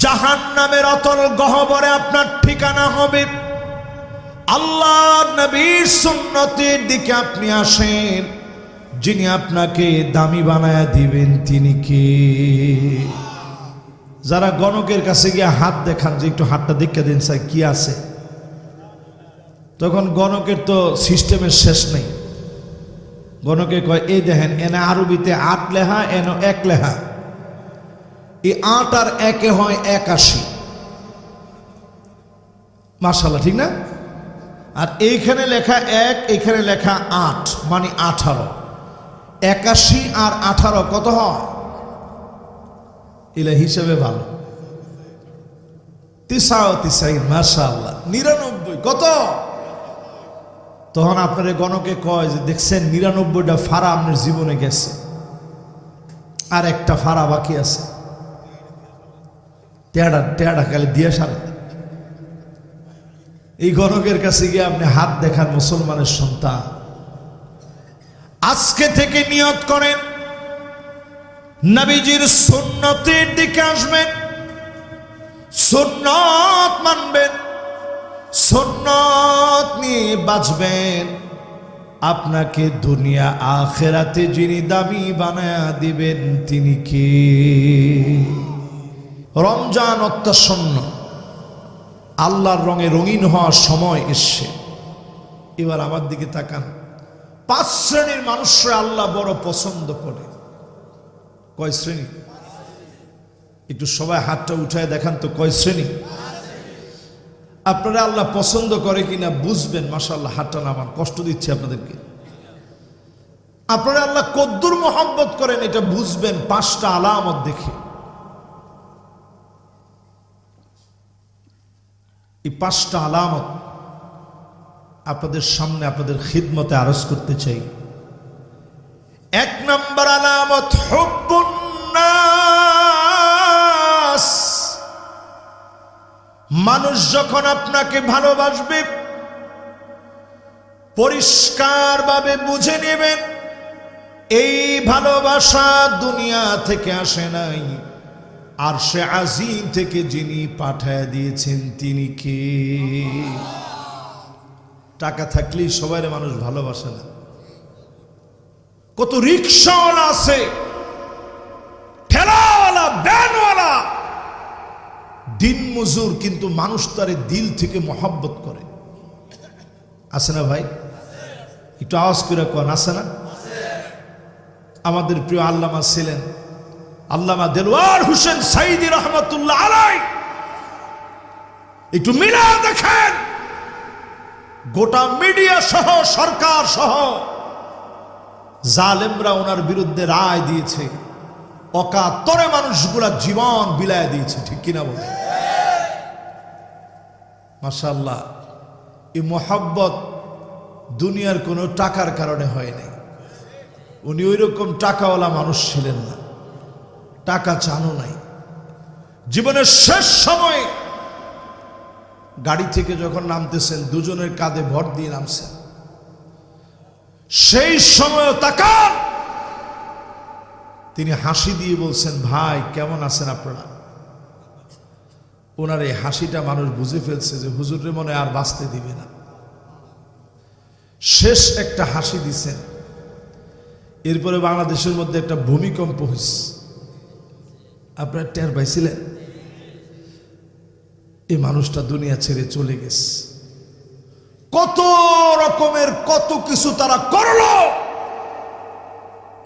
জাহান্নামের অতল গহ্বরে আপনার ঠিকানা হবে। আল্লাহর নবীর সুন্নতের দিকে আপনি আসেন, যিনি আপনাকে দামি বানায়া দিবেন তিনি কে? যারা গণকের কাছে গিয়ে হাত দেখান যে একটু হাতটা দেখে দিন স্যার কি আছে, তখন গণকের তো সিস্টেমের শেষ নেই। গণকে কয় এই দেখেন এনে আরবিতে ৮ লেখা, এন ১ লেখা, এই ৮ আর ১-এ হয় ৮১। মাশাআল্লাহ, ঠিক না? আর এইখানে লেখা ১, এইখানে লেখা ৮, মানে ১৮। ৮১ আর ১৮ কত হয়? এলা হিসেবে ভালো। ৯৯, মাশাআল্লাহ, ৯৯ কত? তখন আপনার গণকে কয় যে দেখছেন ৯৯টা ফাড়া আপনার জীবনে গেছে, আর একটা ফাড়া বাকি আছে। টেয়াটা খালি দিয়ে সারে। এই গণকের কাছে গিয়ে আপনি হাত দেখান মুসলমানের সন্তান। আজকে থেকে নিয়ত করেন নবীজির সুন্নতের দিকে আসবেন, সুন্নত মানবেন, সুন্নত নিয়ে বাঁচবেন। আপনাকে দুনিয়া আখেরাতে যিনি দামি বানায়া দিবেন তিনি কে? রমজান অত্যাসন্ন, আল্লাহর রঙে রঙিন হওয়ার সময় এসছে। এবার আমার দিকে তাকান। ৫ শ্রেণীর মানুষরা আল্লাহ বড় পছন্দ করে। কয় শ্রেণী? একটু সবাই হাতটা উঠায় দেখান তো কয় শ্রেণী আপনারা আল্লাহ পছন্দ করে কিনা বুঝবেন। মাশাআল্লাহ, হাতটা নামান, কষ্ট দিচ্ছে আপনাদেরকে। আপনারা আল্লাহ কদ্দুর মোহাব্বত করেন এটা বুঝবেন 5টা আলামত দেখে। এই 5টা আলামত আপনাদের সামনে আপনাদের খিদমতে আরজ করতে চাই। ১ নম্বর আলামত হুব্বুন নাস। মানুষ যখন আপনাকে ভালোবাসবে পরিষ্কারভাবে বুঝে নেবেন এই ভালোবাসা দুনিয়া থেকে আসে নাই, আর সে আজিম থেকে যিনি পাঠায় দিয়েছেন তিনি কে? টাকা থাকলেই সবাই মানুষ ভালোবাসে না। কত রিকশাওয়ালা আছে, ঠেলাওয়ালা, ভ্যানওয়ালা, দিন মজুর, কিন্তু মানুষ তারে দিল থেকে মহব্বত করে। আছে না ভাই? একটু আওয়াজ করে কোন আছে না? আমাদের প্রিয় আল্লামা ছিলেন আল্লামা দেলোয়ার হোসেন সাইদি রহমতুল্লাহ আলাই। একটু মিলা দেখেন, গোটা মিডিয়া সহ সরকার সহ জালেমরা ওনার বিরুদ্ধে রায় দিয়েছে, অকাতরে মানুষগুলা জীবন বিলায় দিয়েছে, ঠিক কিনা বলে? মাশাআল্লাহ, এই মোহাব্বত দুনিয়ার কোনো টাকার কারণে হয় নাই। উনি ওই রকম টাকাওয়ালা মানুষ ছিলেন না, টাকা চানো নাই। জীবনের শেষ সময়ে গাড়ি থেকে যখন নামতেছেন দুজনের কাঁধে ভর দিয়ে নামছেন, সেই সময় তাকান, তিনি হাসি দিয়ে বলছেন ভাই কেমন আছেন আপনারা? ওনার এই হাসিটা মানুষ বুঝে ফেলছে যে হুজুরের মনে আর বাঁচতে দিবে না। শেষ একটা হাসি দিছেন, এরপরে বাংলাদেশের মধ্যে একটা ভূমিকম্প হয়েছে, আপনারা টের পাইছিলেন? এই মানুষটা দুনিয়া ছেড়ে চলে গেছে। কত রকমের কত কিছু তারা করলো,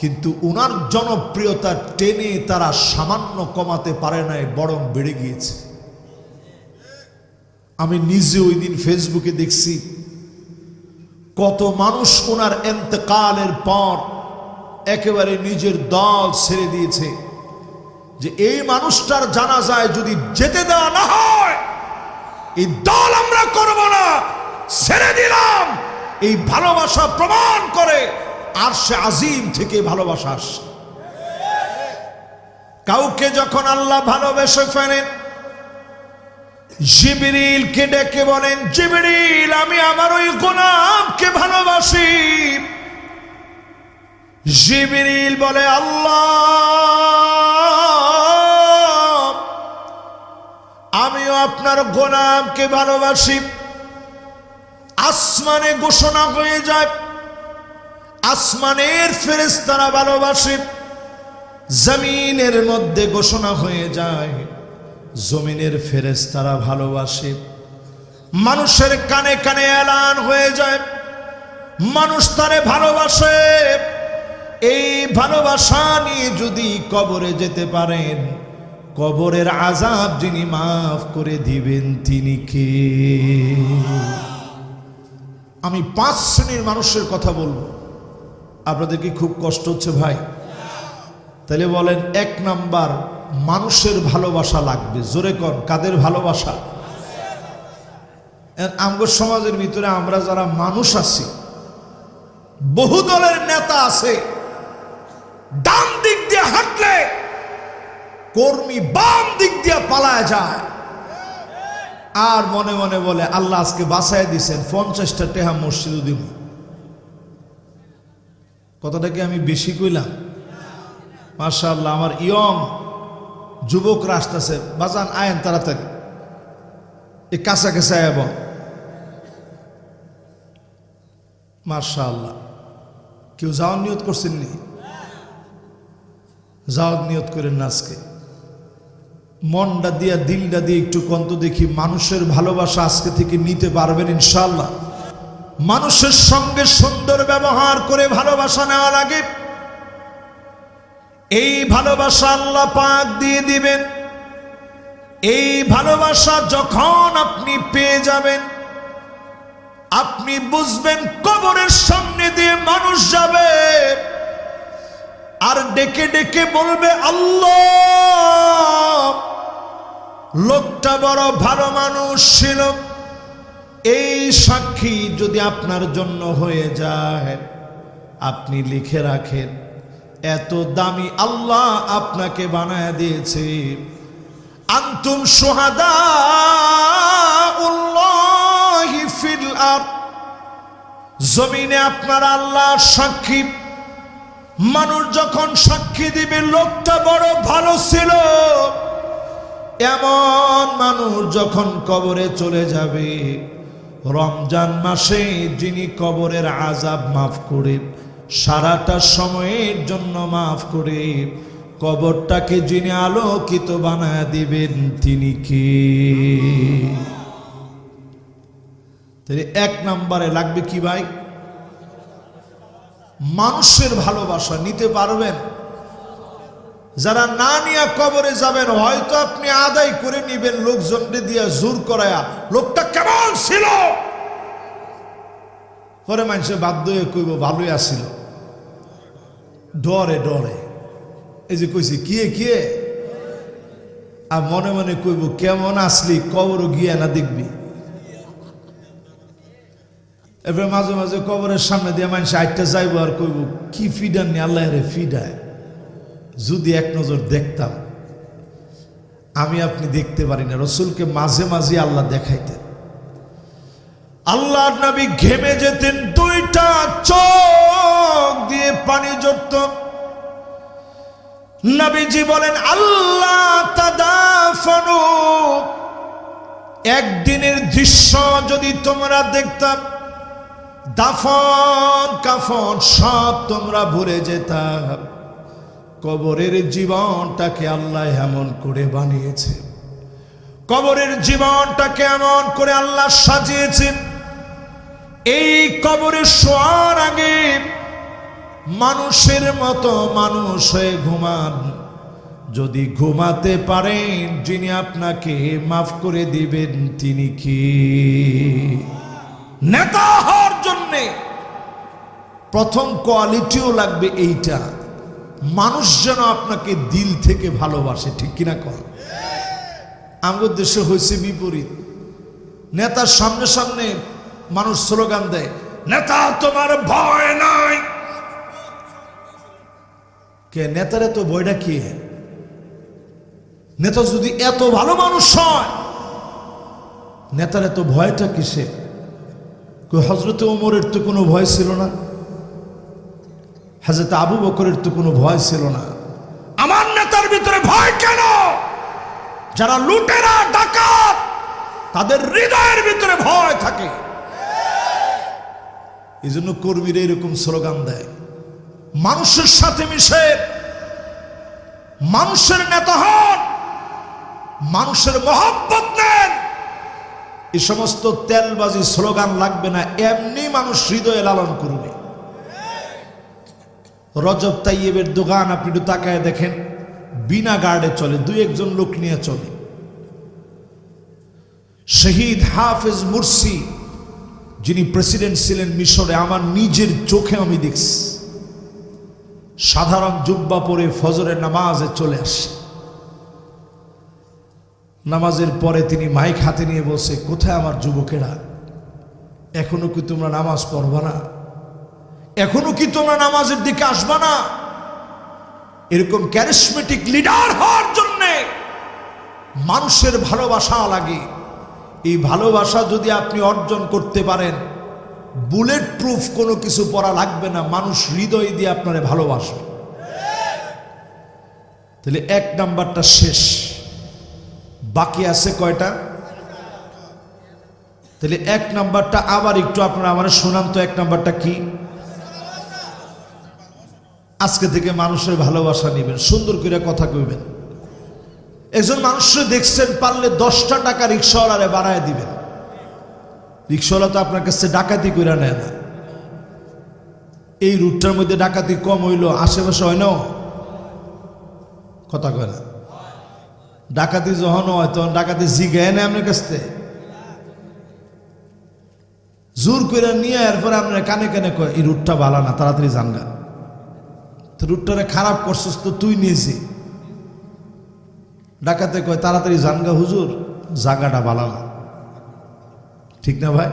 কিন্তু উনার জনপ্রিয়তা টেনে তারা সামান্য কমাতে পারে নাই, বরং বেড়ে গিয়েছে। আমি নিজে ওই দিন ফেসবুকে দেখছি কত মানুষ ওনার ইন্তেকালের পর একেবারে নিজের দল ছেড়ে দিয়েছে, যে এই মানুষটার জানাজায় যদি যেতে দেওয়া না হয় এই দল আমরা করব না, ছেড়ে দিলাম। এই ভালোবাসা প্রমাণ করে আর সে আজিম থেকে ভালোবাসা আসে। কাউকে যখন আল্লাহ ভালোবেসে ফেলেন, জিবরিলকে ডেকে বলেন, জিবরিল আমি আমার ওই গোলামকে ভালোবাসি। জিবরিল বলে আল্লাহ আমিও আপনার গোলামকে ভালোবাসি। আসমানে ঘোষণা হয়ে যায়, আসমানের ফেরেশতারা ভালোবাসে। জমিনের মধ্যে ঘোষণা হয়ে যায়, জমিনের ফেরেশতারা ভালোবাসে। মানুষের কানে কানে এলান হয়ে যায়, মানুষ তারে ভালোবাসে। এই ভালোবাসা নিয়ে যদি কবরে যেতে পারেন, কবরের আযাব যিনি মাফ করে দিবেন তিনি কে? আমি 5 শ্রেণীর মানুষের কথা বলবো। আপনাদের কি খুব কষ্ট হচ্ছে ভাই? তাহলে বলেন, 1 নাম্বার, মানুষের ভালোবাসা লাগবে। জোরে কর, কাদের ভালোবাসা? আমগো সমাজের ভিতরে আমরা যারা মানুষ আছি, বহু দলের নেতা আছে, ডান দিক দিয়ে হাঁটলে কর্মী বাম দিক দিয়ে পালায় যায়, আর মনে মনে বলে আল্লাহ আজকে বাঁচায় দিছেন, 50টা টেহা মসজিদে দিব। কথাটা কি আমি বেশি কইলাম? মাশাআল্লাহ, আমার ইয়ং যুবকরা আসতেছে, বাজান আয়েন তাড়াতাড়ি, এই কাছা কাছা আয়াব। মাশাআল্লাহ, কেউ যাওয়ার নিয়ত করছেন নি? যাওয়ার নিয়ত করেন না। আজকে মনটা দিয়া দিলটা দিয়ে একটু কন্ত দেখি, মানুষের ভালোবাসা আজকে থেকে নিতে পারবেন ইনশাআল্লাহ? মানুষের সঙ্গে সুন্দর ব্যবহার করে ভালোবাসা নেওয়া লাগে। এই ভালোবাসা আল্লাহ পাক দিয়ে দিবেন। এই ভালোবাসা যখন আপনি পেয়ে যাবেন, আপনি বুঝবেন কবরের সামনে দিয়ে মানুষ যাবে আর ডেকে ডেকে বলবে, আল্লাহ, লোকটা বড় ভালো মানুষ ছিল। এই সাক্ষী যদি আপনার জন্য হয়ে যায়, আপনি লিখে রাখেন, এত দামি আল্লাহ আপনাকে বানায় দিয়েছে। আনতুম শুহাদাউল্লাহি ফিল আরদ, জমিনে আপনার আল্লাহ সাক্ষী। মানুষ যখন সাক্ষী দিবে লোকটা বড় ভালো ছিল, এমন মানুষ যখন কবরে চলে যাবে, রমজান মাসে যিনি কবরের আযাব মাফ করে, সারাটা সময়ের জন্য মাফ করে কবরটাকে যিনি আলোকিত বানায় দিবেন তিনি কে? তাহলে 1 নম্বরে লাগবে কি ভাই? মানুষের ভালোবাসা নিতে পারবেন। যারা না নিয়ে কবরে যাবেন, হয়তো আপনি আদায় করে নিবেন লোকজনকে দিয়া জোর করায়া, লোকটা কেমন ছিল, পরে মানুষে বাধ্য হয়ে কইব ভালোই আসিল, ডরে ডরে। এই যে কইছি কিয়ে কিয়ে, আর মনে মনে কইব কেমন আসলি, কবর গিয়া না দেখবি। এবার মাঝে মাঝে কবরের সামনে দিয়ে মানুষ আইটা যাইব আর কইব কি ফিডার নি, আল্লাহ রে ফিডায়, যদি এক নজর দেখতাম। আমি আপনি দেখতে পারি না, রসুলকে মাঝে মাঝে আল্লাহ দেখাইতেন। আল্লাহর নবী ঘেমে যেতেন, 2টা চোখ দিয়ে পানি ঝরত। নবীজি বলেন, আল্লাহ তাদাফানু, একদিনের দৃশ্য যদি তোমরা দেখতাম, দাফন কাফন সব তোমরা ভুলে যেতাম। কবরের জীবনটাকে আল্লাহ এমন করে বানিয়েছে, কবরের জীবনটাকে এমন করে আল্লাহ সাজিয়েছেন। এই কবরে শোয়ার আগে মানুষের মতো মানুষ হয়ে ঘুমান। যদি ঘুমাতে পারেন, যিনি আপনাকে মাফ করে দিবেন তিনি কি? নেতা হওয়ার জন্যে প্রথম কোয়ালিটিও লাগবে এইটা, মানুষ যেন আপনাকে দিল থেকে ভালোবাসে। ঠিক কিনা কর? আমাদের দেশে হয়েছে বিপরীত। নেতার সামনে সামনে মানুষ স্লোগান দেয়, নেতা তোমার ভয় নাই। কে নেতার এত ভয়টা কি? নেতা যদি এত ভালো মানুষ হয়, নেতার এত ভয়টা কিসে? হযরত ওমরের তো কোনো ভয় ছিল না, হযরত আবু বকরের তো কোনো ভয় ছিল না। আমার নেতার ভিতরে ভয় কেন? যারা লুটেরা ডাকাত তাদের হৃদয়ের ভিতরে ভয় থাকে। এই জন্য কর্মীরা এরকম স্লোগান দেয়, মানুষের সাথে মিশে মানুষের নেতা হন, মানুষের মহব্বত নেন। এই সমস্ত তেলবাজি স্লোগান লাগবে না, এমনি মানুষ হৃদয়ে লালন করবে। রজব তাইয়েবের দোকান আপনি একটু তাকায় দেখেন, বিনা গার্ডে চলে, দুই একজন লোক নিয়ে চলে। শহীদ হাফেজ মুরসি যিনি প্রেসিডেন্ট ছিলেন মিশরে, আমার নিজের চোখে আমি দেখছি, সাধারণ জুব্বা পরে ফজরের নামাজে চলে আসে। নামাজের পরে তিনি মাইক হাতে নিয়ে বসে, কোথায় আমার যুবকেরা, এখনো কি তোমরা নামাজ পড়বা না? এখনো কি তোমরা নামাজের দিকে আসবা না? এরকম ক্যারিসমেটিক লিডার হওয়ার জন্য মানুষের ভালোবাসা লাগে। এই ভালোবাসা যদি আপনি অর্জন করতে পারেন, বুলেট প্রুফ কোনো কিছু পড়া লাগবে না, মানুষ হৃদয় দিয়ে আপনারে ভালোবাসবে। তাহলে এক নাম্বারটা শেষ, বাকি আছে কয়টা? তাহলে এক নাম্বারটা আবার একটু আপনারা আমার শোনান তো, এক নাম্বারটা কি? আজকে থেকে মানুষের ভালোবাসা নেবেন, সুন্দর করে কথা কইবেন। একজন মানুষকে দেখছেন, পারলে 10টা টাকা রিক্সাওয়ালারে বাড়ায় দিবেন। রিক্সাওয়ালা তো আপনার কাছে ডাকাতি করে নেয় না। এই রুটটার মধ্যে ডাকাতি কম হইল, আশেপাশে হয় না, কথা কয় না। ডাকাতি যখন হয় তখন ডাকাতি জিগায় না আপনার কাছ থেকে, জোর করে নিয়ে এরপরে আপনার কানে কানে কয় এই রুটটা ভালো না, তাড়াতাড়ি জানগা। তো রুটটারে খারাপ করছিস তো তুই নিয়েছি। ডাকাতে কয় তাড়াতাড়ি জানগা হুজুর, জায়গাটা ভালো না, ঠিক না ভাই?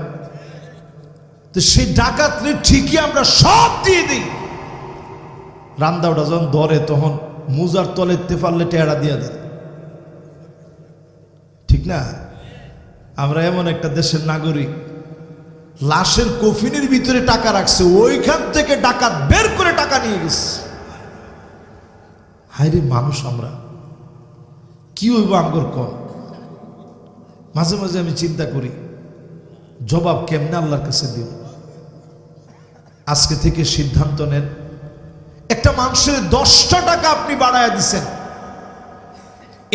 তো সেই ডাকাতরে ঠিকই আমরা সব দিয়ে দিই। রান্দাওটা যখন ধরে তখন মুজার তলে তেফারলে টেড়া দিয়ে দেন, ঠিক না? আমরা এমন একটা দেশের নাগরিক, লাশের কফিনের ভিতরে টাকা রাখছে, ওইখান থেকে ডাকাত বের করে টাকা নিয়ে গেছে। হায়রে মানুষ আমরা, কি হইব আমগর কম? মাঝে মাঝে আমি চিন্তা করি জবাব কেমনে আল্লাহর কাছে দিব। আজকে থেকে সিদ্ধান্ত নেন, একটা মানুষের 10টা টাকা আপনি বাড়ায় দিচ্ছেন।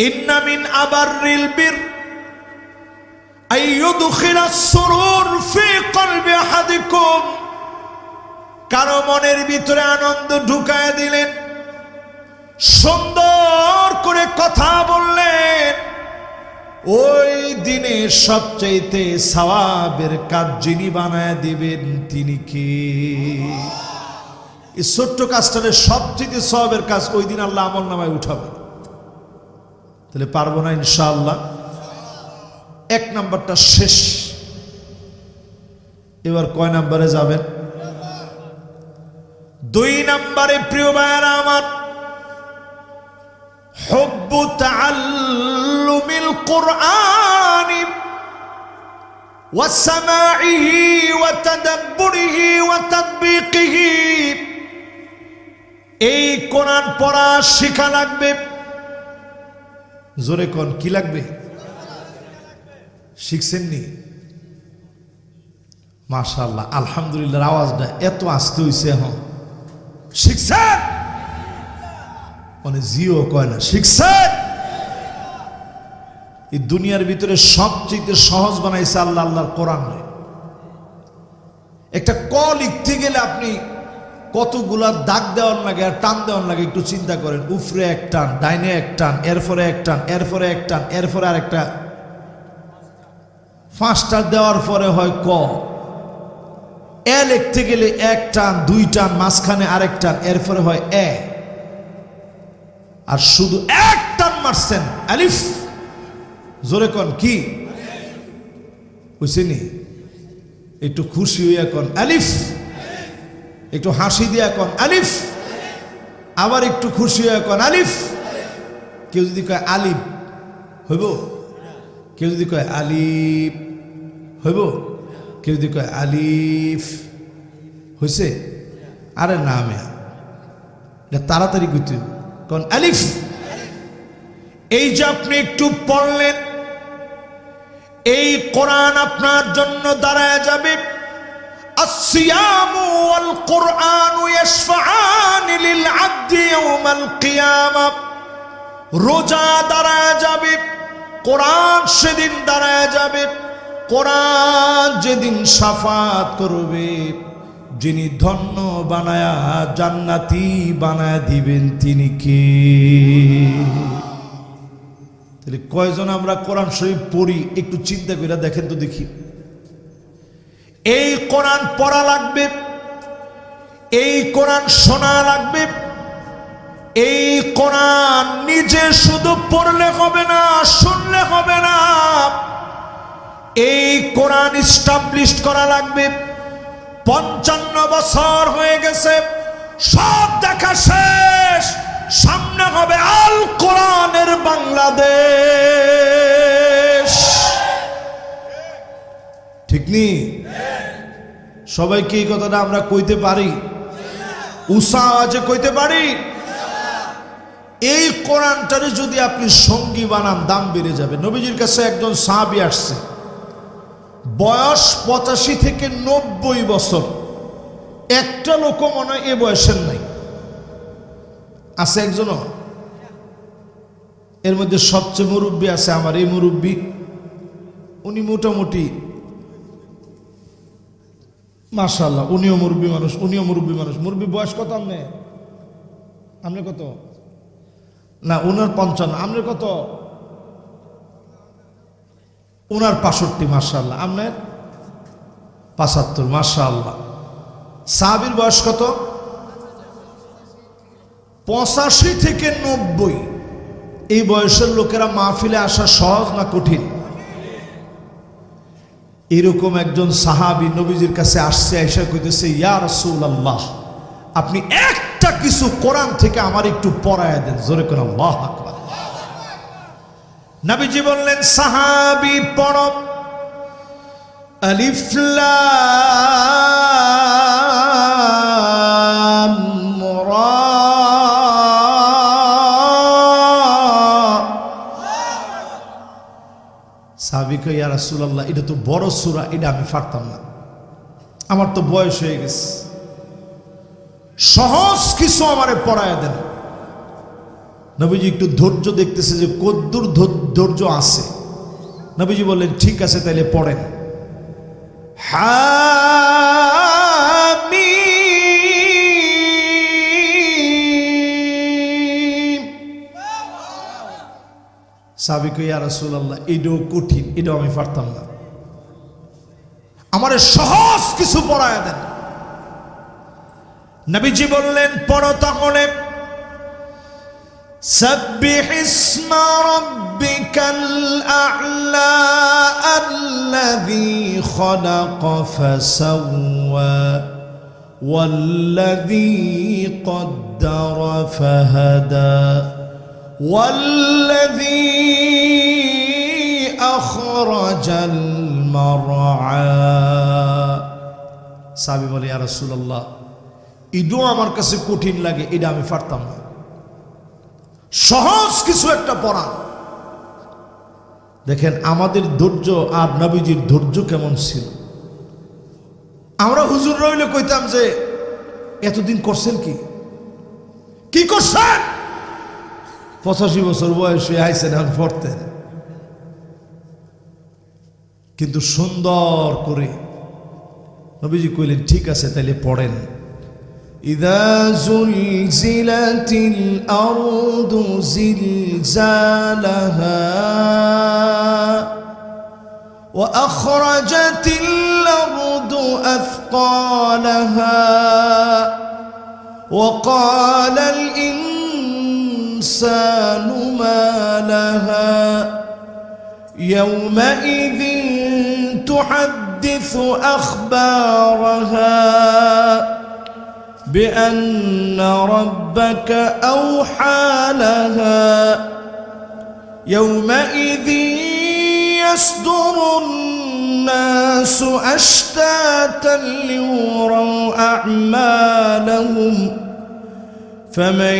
ইন্না মিন আবাররিল বির আইয়ুদখিলাস সুরুর ফি কলবি আহাদিকুম, কারো মনের ভিতরে আনন্দ ঢুকায় দিলেন, সুন্দর করে কথা বললেন, ওই দিনে সবচাইতে সওয়াবের কাজ যিনি বানায় দিবেন তিনি কে? এই ছোট্ট কাজটারে সবচেয়ে সওয়াবের কাজ ওই দিন আল্লাহ আমল নামায় উঠাবে। তাহলে পারবো না ইনশাআল্লাহ? এক নাম্বারটা শেষ। এবার কয় নাম্বারে যাবেন? 2 নাম্বারে প্রিয় ভাইরা আমার, হুব্বু তাআল্লুমিল কুরআনি ওয়া সামাইহি ওয়া তাদাব্বুরিহি ওয়া তাতবিকিহি। এই কোরআন পড়া শেখা লাগবে। জোরে কোন কি লাগবে? শিখছেন নি? মাশাআল্লাহ, আলহামদুলিল্লাহ, আওয়াজটা এত আস্তে হইছে। এখন শিখছেন? মানে জিও কয় না, শিখছেন? এই দুনিয়ার ভিতরে সবচেয়ে সহজ বানাইছে আল্লাহ আল্লাহর কোরআন। একটা ক লিখতে গেলে আপনি কতগুলা দাগ দেওয়ার লাগে আর টান দেওয়ার লাগে একটু চিন্তা করেন। উপরে এক টান, ডাইনে এক টান, এরপরে এক টান, এরপরে এক টান, এরপরে আরেকটা, 5টা দেওয়ার পরে হয় ক। এ লিখতে গেলে 1 টান, 2 টান, মাঝখানে আরেক টান, এরপরে হয় এ। আর শুধু 1 টান মারছেন, আলিফ। জোরে কোন কি বুঝছেনি? একটু খুশি হইয়া কোন আলিফ, একটু হাসি দিয়া কোন আলিফ, আবার একটু খুশি হইয়া কোন আলিফ। কেউ যদি কয় আলিফ হইব, কেউ যদি কয় আলিফ হইব, কেউ যদি কয় আলিফ হইছে, আরে না মেয়া, এটা তাড়াতাড়ি কইতে কোন আলিফ। এই যে আপনি একটু পড়লেন, এই কোরআন আপনার জন্য দাঁড়ায় যাবে। আসসিয়ামু ওয়াল কুরআনু ইয়াশফাআনি লিল আবদি ইয়াওমাল কিয়ামাহ। রোজা দাঁড়ায় যাবে, কোরআন সেদিন দাঁড়ায় যাবে। কোরআন যেদিন শাফাত করবে, যিনি ধন্য বানায়া জান্নাতি বানায় দিবেন তিনি কে? তাহলে কয়জন আমরা কোরআন শরীফ পড়ি একটু চিন্তা করে দেখেন তো দেখি। এই কোরআন পড়া লাগবে, এই কোরআন শোনা লাগবে। এই কোরআন নিজে শুধু পড়লে হবে না, শুনলে হবে না, এই কোরআন এস্টাবলিশ করা লাগবে। 55 বছর হয়ে গেছে, সব দেখা শেষ, সামনে হবে আল কোরআনের বাংলাদেশ। ঠিক নি? সবাইকে এই কথাটা আমরা কইতে পারি? উষা আওয়াজে কইতে পারি? এই কোরআনটারে যদি আপনি সঙ্গী বানান, দাম বেড়ে যাবে। নবীজির কাছে একজন সাহাবী আসছে, বয়স 85 থেকে 90 বছর। একটা লোক মনে হয় এ বয়সের নাই, আছে একজনও। এর মধ্যে সবচেয়ে মুরব্বী আছে আমার এই মুরব্বী, উনি মোটামুটি মাশাআল্লাহ, উনিও মুরব্বী মানুষ, উনিও মুরব্বী মানুষ। মুরব্বী বয়স কত আপনি? আপনি কত? না, উনার 55। আপনার কত? উনার 65। মাশাআল্লাহ। আপনার 75। মাশাআল্লাহ। সাহাবীর বয়স কত? 85 থেকে 90। এই বয়সের লোকেরা মাহফিলে আসা সহজ না কঠিন? এরকম একজন সাহাবী নবীজির কাছে আসছে, আয়েশা কইতেছে, ইয়া রাসূলুল্লাহ, আপনি একটা কিছু কোরআন থেকে আমার একটু পড়ায়া দেন। জোরে করে আল্লাহু আকবার। নবীজি বললেন, সাহাবী পড়ো, আলিফ লাম রা। সাহাবী কয়, ইয়া রাসূলুল্লাহ, এটা তো বড় সূরা, এটা আমি পারতাম না, আমার তো বয়স হয়ে গেছে, সহজ কিছু আমারে পড়ায় দেন। নবীজি একটু ধৈর্য দেখতেছে যে কদ্দুর ধৈর্য আছে। নবীজি বললেন, ঠিক আছে তাইলে পড়েন। হামিম। সাহাবী কয়, ইয়া রাসূলুল্লাহ, এটাও কঠিন, এটাও আমি পারতাম না, আমারে সহজ কিছু পড়ায় দেন। নবীজি বললেন, পড়ো তাহলে, সাব্বিহ ইসমা রাব্বিকাল আ'লা আল্লাযী খালাক ফাসাওয়া ওয়াল্লাযী কদ্দারা ফাহাদা ওয়াল্লাযী আখরাজাল মারআ। সাহাবী বলে, ইয়া রাসূলুল্লাহ, এটাও আমার কাছে কঠিন লাগে, এটা আমি পারতাম না, সহজ কিছু একটা পড়া। দেখেন আমাদের ধৈর্য আর নবীজির ধৈর্য কেমন ছিল। আমরা হুজুর রইলে কইতাম যে এতদিন করছেন কি করছেন? 85 বছর বয়সে আইছেন, এখন পড়তেন। কিন্তু সুন্দর করে নবীজি কইলেন, ঠিক আছে তাইলে পড়েন। إذا زلزلت الأرض زلزالها وأخرجت الأرض أثقالها وقال الإنسان ما لها يومئذ تحدث أخبارها بأن ربك أوحى لها يومئذ يصدر الناس أشتاتا ليروا أعمالهم فمن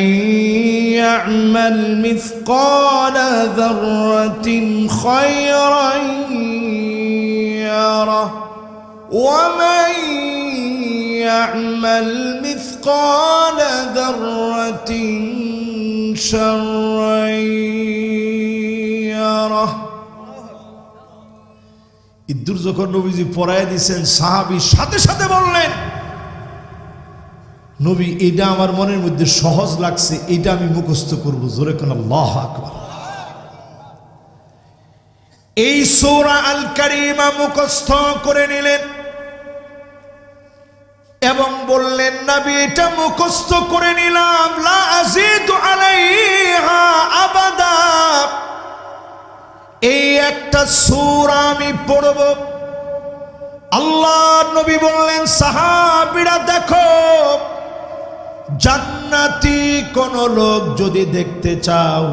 يعمل مثقال ذرة خيرا يره ومن يعمل مثقال ذرة شرا يره ইদ্দুর যখন নবীজি পড়ায় দিয়েছেন সাহাবী সাথে সাথে বললেন, নবী এটা আমার মনের মধ্যে সহজ লাগছে, এটা আমি মুখস্থ করব। জোরে কোন আল্লাহু আকবার। এই সূরা আল কারীমা মুখস্থ করে নিলেন এবং বললেন, নবী এটা মুখস্থ করে নিলাম, লা আযীদু আলাইহা আবাদা। এই একটা সূরা আমি পড়ব। আল্লাহর নবী বললেন, সাহাবীরা দেখো, জান্নাতি কোন লোক যদি দেখতে চাও,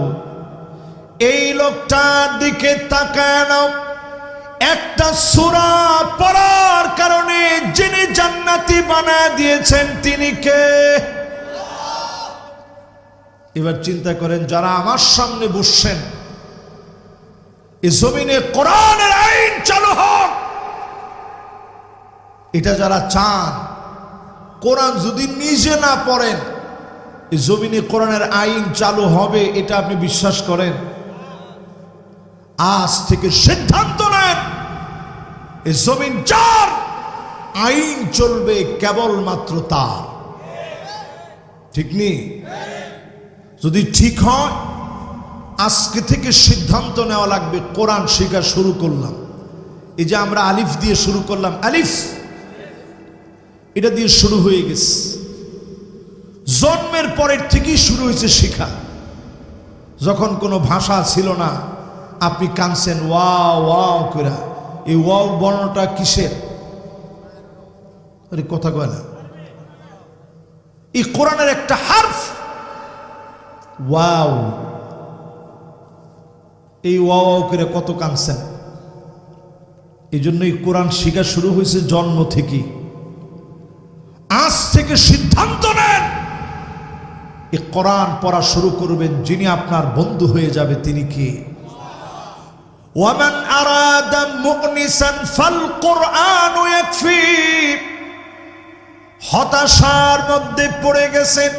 এই লোকটার দিকে তাকায় নাও। একটা সূরা পড়ার কারণে যিনি জান্নাতি বানায় দিয়েছেন তিনি কে? এবার চিন্তা করেন, যারা আমার সামনে বসছেন, এই জমিনে কোরআনের আইন চালু হোক, এটা যারা চান, কোরআন যদি নিজে না পড়েন এই জমিনে কোরআনের আইন চালু হবে, এটা আপনি বিশ্বাস করেন? আজ থেকে সিদ্ধান্ত নেন, এই জমিন যার, আইন চলবে কেবলমাত্র তার। ঠিক নেই? যদি ঠিক হয়, আজকে থেকে সিদ্ধান্ত নেওয়া লাগবে, কোরআন শেখা শুরু করলাম। এই যে আমরা আলিফ দিয়ে শুরু করলাম, আলিফ এটা দিয়ে শুরু হয়ে গেছে, জন্মের পরের থেকেই শুরু হয়েছে শেখা। যখন কোনো ভাষা ছিল না, আপনি কানছেন ওয়াও ওয়াও করে। এই ওয়াও বর্ণটা কিসের? আরে কথা কয় না, এই কোরআনের একটা হারফ ওয়াও। এই ওয়াও করে কত কানছেন। এই জন্যই কোরআন শেখা শুরু হয়েছে জন্ম থেকেই। আজ থেকে সিদ্ধান্ত নেন, এই কোরআন পড়া শুরু করবেন, যিনি আপনার বন্ধু হয়ে যাবে তিনি কে? ওয়ামান আরাদা মুগনিসান ফাল কুরআনু ইয়াকফি। হতাশার মধ্যে পড়ে গেছেন,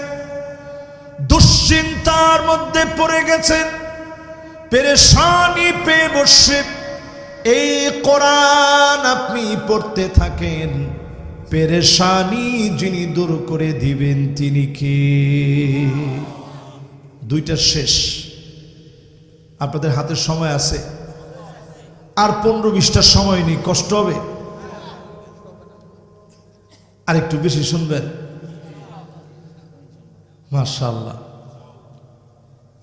দুশ্চিন্তার মধ্যে পড়ে গেছেন, পেরেশানি পেয়ে বসে, এই কোরআন আপনি পড়তে থাকেন, পেরেশানি যিনি দূর করে দিবেন তিনি কে? দুইটা শেষ। আপনাদের হাতের সময় আছে, আর 15-20টা সময় নেই, কষ্ট হবে। আর একটু বেশি শুনবেন, মাশাআল্লাহ।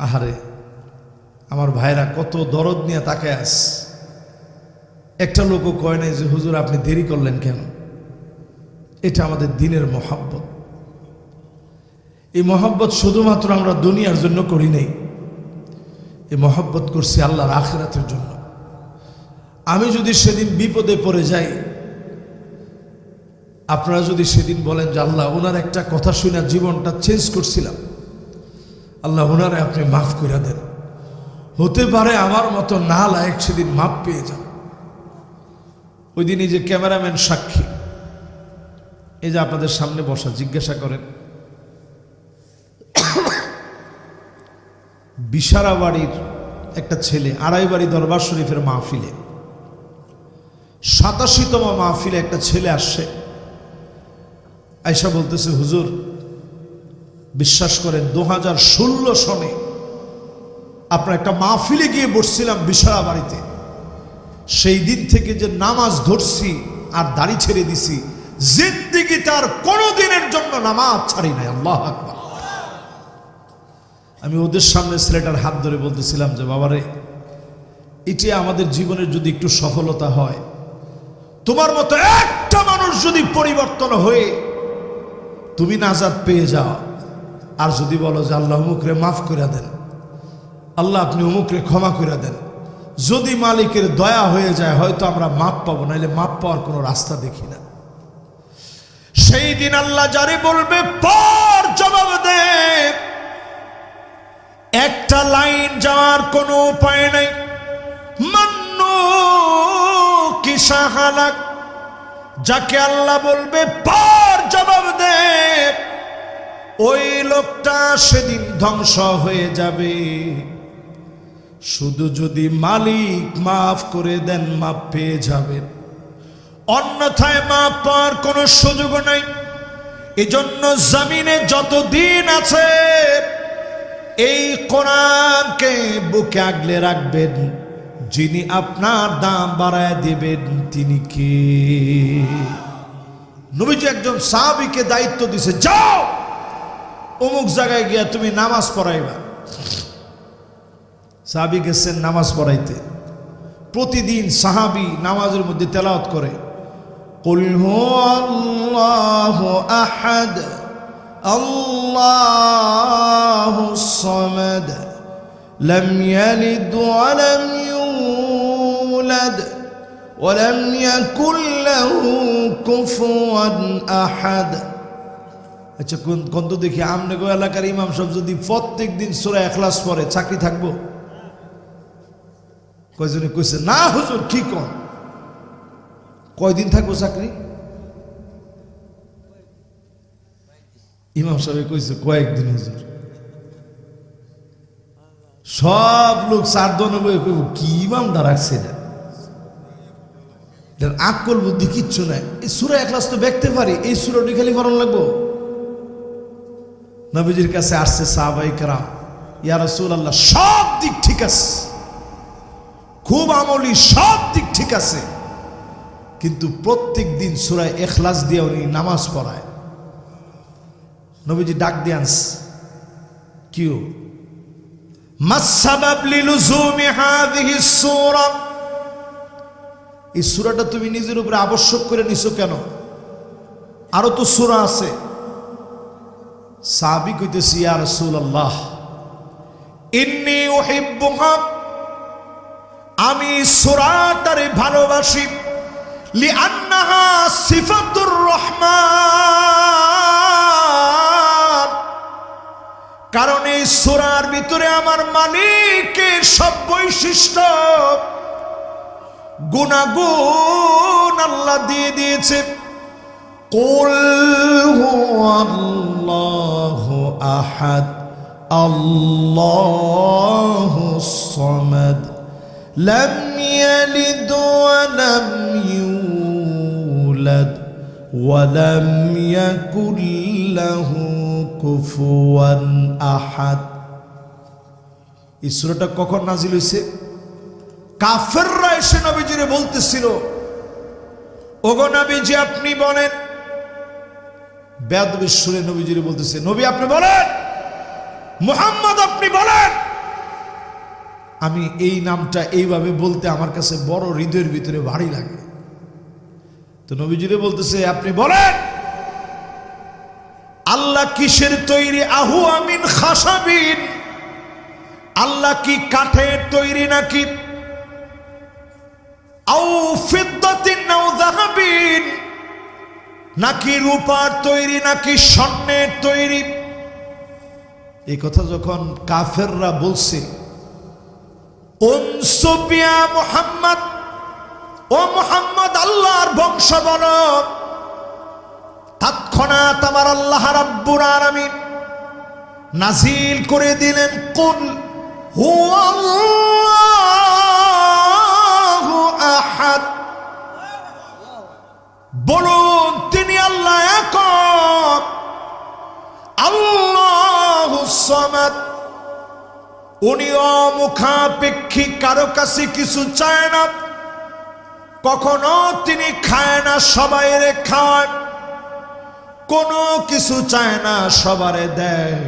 আহারে আমার ভাইরা কত দরদ নিয়ে তাকায় আস। একটা লোকও কয় নাই যে হুজুর আপনি দেরি করলেন কেন। এটা আমাদের দিনের মহব্বত। এই মহব্বত শুধুমাত্র আমরা দুনিয়ার জন্য করি নাই, এই মহব্বত করছি আল্লাহর আখিরাতের জন্য। আমি যদি সেদিন বিপদে পড়ে যাই, আপনারা যদি সেদিন বলেন যে আল্লাহ ওনার একটা কথা শুনে জীবনটা চেঞ্জ করছিলাম, আল্লাহ ওনারে আপনি মাফ করে দেন, হতে পারে আমার মতো না লায়ক সেদিন মাফ পেয়ে যান। ওই দিন এই যে ক্যামেরাম্যান সাক্ষী, এই যে আপনাদের সামনে বসা, জিজ্ঞাসা করেন বিশারা বাড়ির একটা ছেলে আড়াইবাড়ি দরবার শরীফের মাহফিলে, 87তম মাহফিলে একটা ছেলে আসছে, আয়েশা বলতেছে হুজুর বিশ্বাস করেন 2016 সনে আপনার একটা মাহফিলে গিয়ে বসছিলাম বিশারা বাড়িতে, সেই দিন থেকে যে নামাজ ধরছি আর দাড়ি ছেড়ে দিছি, জিন্দেগি তার কোনোদিনের জন্য নামাজ ছাড়ি নাই। আল্লাহু আকবার। আমি ওদের সামনে ছেলেটার হাত ধরে বলতেছিলাম যে বাবারে, এটি আমাদের জীবনের যদি একটু সফলতা হয়, তোমার মতো একটা মানুষ যদি পরিবর্তন হয়ে তুমি নাজাত পেয়ে যাও, আর যদি বলো যে আল্লাহ অমুকরে মাফ করে দেন, আল্লাহ আপনি অমুকরে ক্ষমা করে দেন, যদি মালিকের দয়া হয়ে যায় হয়তো আমরা মাপ পাবো, নাইলে মাপ পাওয়ার কোনো রাস্তা দেখি না। সেই দিন আল্লাহ যারে বলবে পর জবাব দে, একটা লাইন যাওয়ার কোনো উপায় নাই। মান্নু কি সাহালাক, যাকে আল্লাহ বলবে পর জবাব দে, ওই লোকটা সেদিন ধ্বংস হয়ে যাবে। শুধু যদি মালিক মাফ করে দেন মাফ পেয়ে যাবেন, অন্যথায় মাফ পাওয়ার কোনো সুযোগ নাই। এজন্য জমিনে যত দিন আছে এই কোরআনকে বুকে আগলে রাখবেন। যিনি আপনার দাম বাড়ায় দিবেন তিনি কে? নবীজি একজন সাহাবীকে দায়িত্ব দিছে, যাও অমুক জায়গায় গিয়া তুমি নামাজ পড়াইবা। সাহাবী গেছেন নামাজ পড়াইতে। প্রতিদিন সাহাবী নামাজের মধ্যে তেলাওয়াত করে, কুল হুয়াল্লাহু আহাদ আল্লাহুস সামাদ লাম ইয়ালিদ ওয়া লাম ইউলাদ ওয়া লাম ইয়াকুল লাহু কুফুয়ান আহাদ। আচ্ছা কোন তো দেখি আমনে গো এলাকার ইমাম সাহেব যদি প্রত্যেক দিন সূরা ইখলাস পড়ে চাকরি থাকবো? কয়জনে কইছে না হুজুর কি কোন, কয়দিন থাকবো চাকরি? ইমাম সাহেব কইছে কয়েকদিন হুজুর। সব লোক 4 জন কইব কি ইমাম দাঁড়াচ্ছে এটা, আকল বুদ্ধি কিচ্ছু নাই। এই সূরা ইখলাস তো দেখতে পারি, এই সূরাটি খালি পড়ন লাগবো। নবীজির কাছে আসছে সাহাবায়ে কেরাম, ইয়া রাসূলুল্লাহ সব দিক ঠিক আছে, খুব আমলি, সব দিক ঠিক আছে, কিন্তু প্রত্যেক দিন সূরা ইখলাস দিয়ে উনি নামাজ পড়ায়। নবীজি ডাক দিয়ে আনছে, কিউ মাসসাবাব লিলুজুমি হাযিহিস সূরা, এই সূরাটা তুমি নিজের উপরে আবশ্যক করে নিছো কেন? আরো তো সূরা আছে। সাহাবী কইতেছে, ইয়া রাসূলুল্লাহ ইন্নী উহিব্বুহা, আমি সূরাটারে ভালোবাসি, লিআন্নাহা সিফাতুর রহমান, কারণ এই সূরার ভিতরে আমার মালিকের সব বৈশিষ্ট্য গুণাগুণ আল্লাহ দিয়ে দিয়েছে। কুল হুয়াল্লাহু আহাদ আল্লাহুস সামাদ লাম ইয়ালিদ ওয়া লাম ইউলাদ ওয়া লাম ইয়াকুল লাহু কুফুয়ান আহাদ। এই সূরাটা কখন নাজিল হইছে? কাফেররা এসে নবীজিরে বলতেছিল, ওগো নবীজি আপনি বলেন। বেয়াদবি সুরে নবীজিরে বলতেছে, নবী আপনি বলেন, মুহাম্মদ আপনি বলেন। আমি এই নামটা এইভাবে বলতে আমার কাছে বড় হৃদয়ের ভিতরে ভারী লাগে। তো নবীজিরে বলতেছে, আপনি বলেন আল্লাহ কিসের তৈরি? আহু আমিন খাসাবিন, আল্লাহ কি কাঠের তৈরি নাকি? আও ফিদ্দাতিন নাও যাহাবিন, নাকি রূপার তৈরি নাকি স্বর্ণের তৈরি? এই কথা যখন কাফেররা বলছে, উনসুবিয়া মুহাম্মদ, ও মুহাম্মদ আল্লাহর বংশ বলো, তৎক্ষণাৎ আমার আল্লাহ রাব্বুল আলামিন নাজিল করে দিলেন, কুল হুয়াল্লাহু আহাদ, বলুন তিনি আল্লাহ একক, আল্লাহুস সামাদ, উনি অমুখাপেক্ষী, কারো কাছে কিছু চায় না, কখনো তিনি খায় না সবাইরে খায়, কোনো কিছু চায় না সবারে দেয়,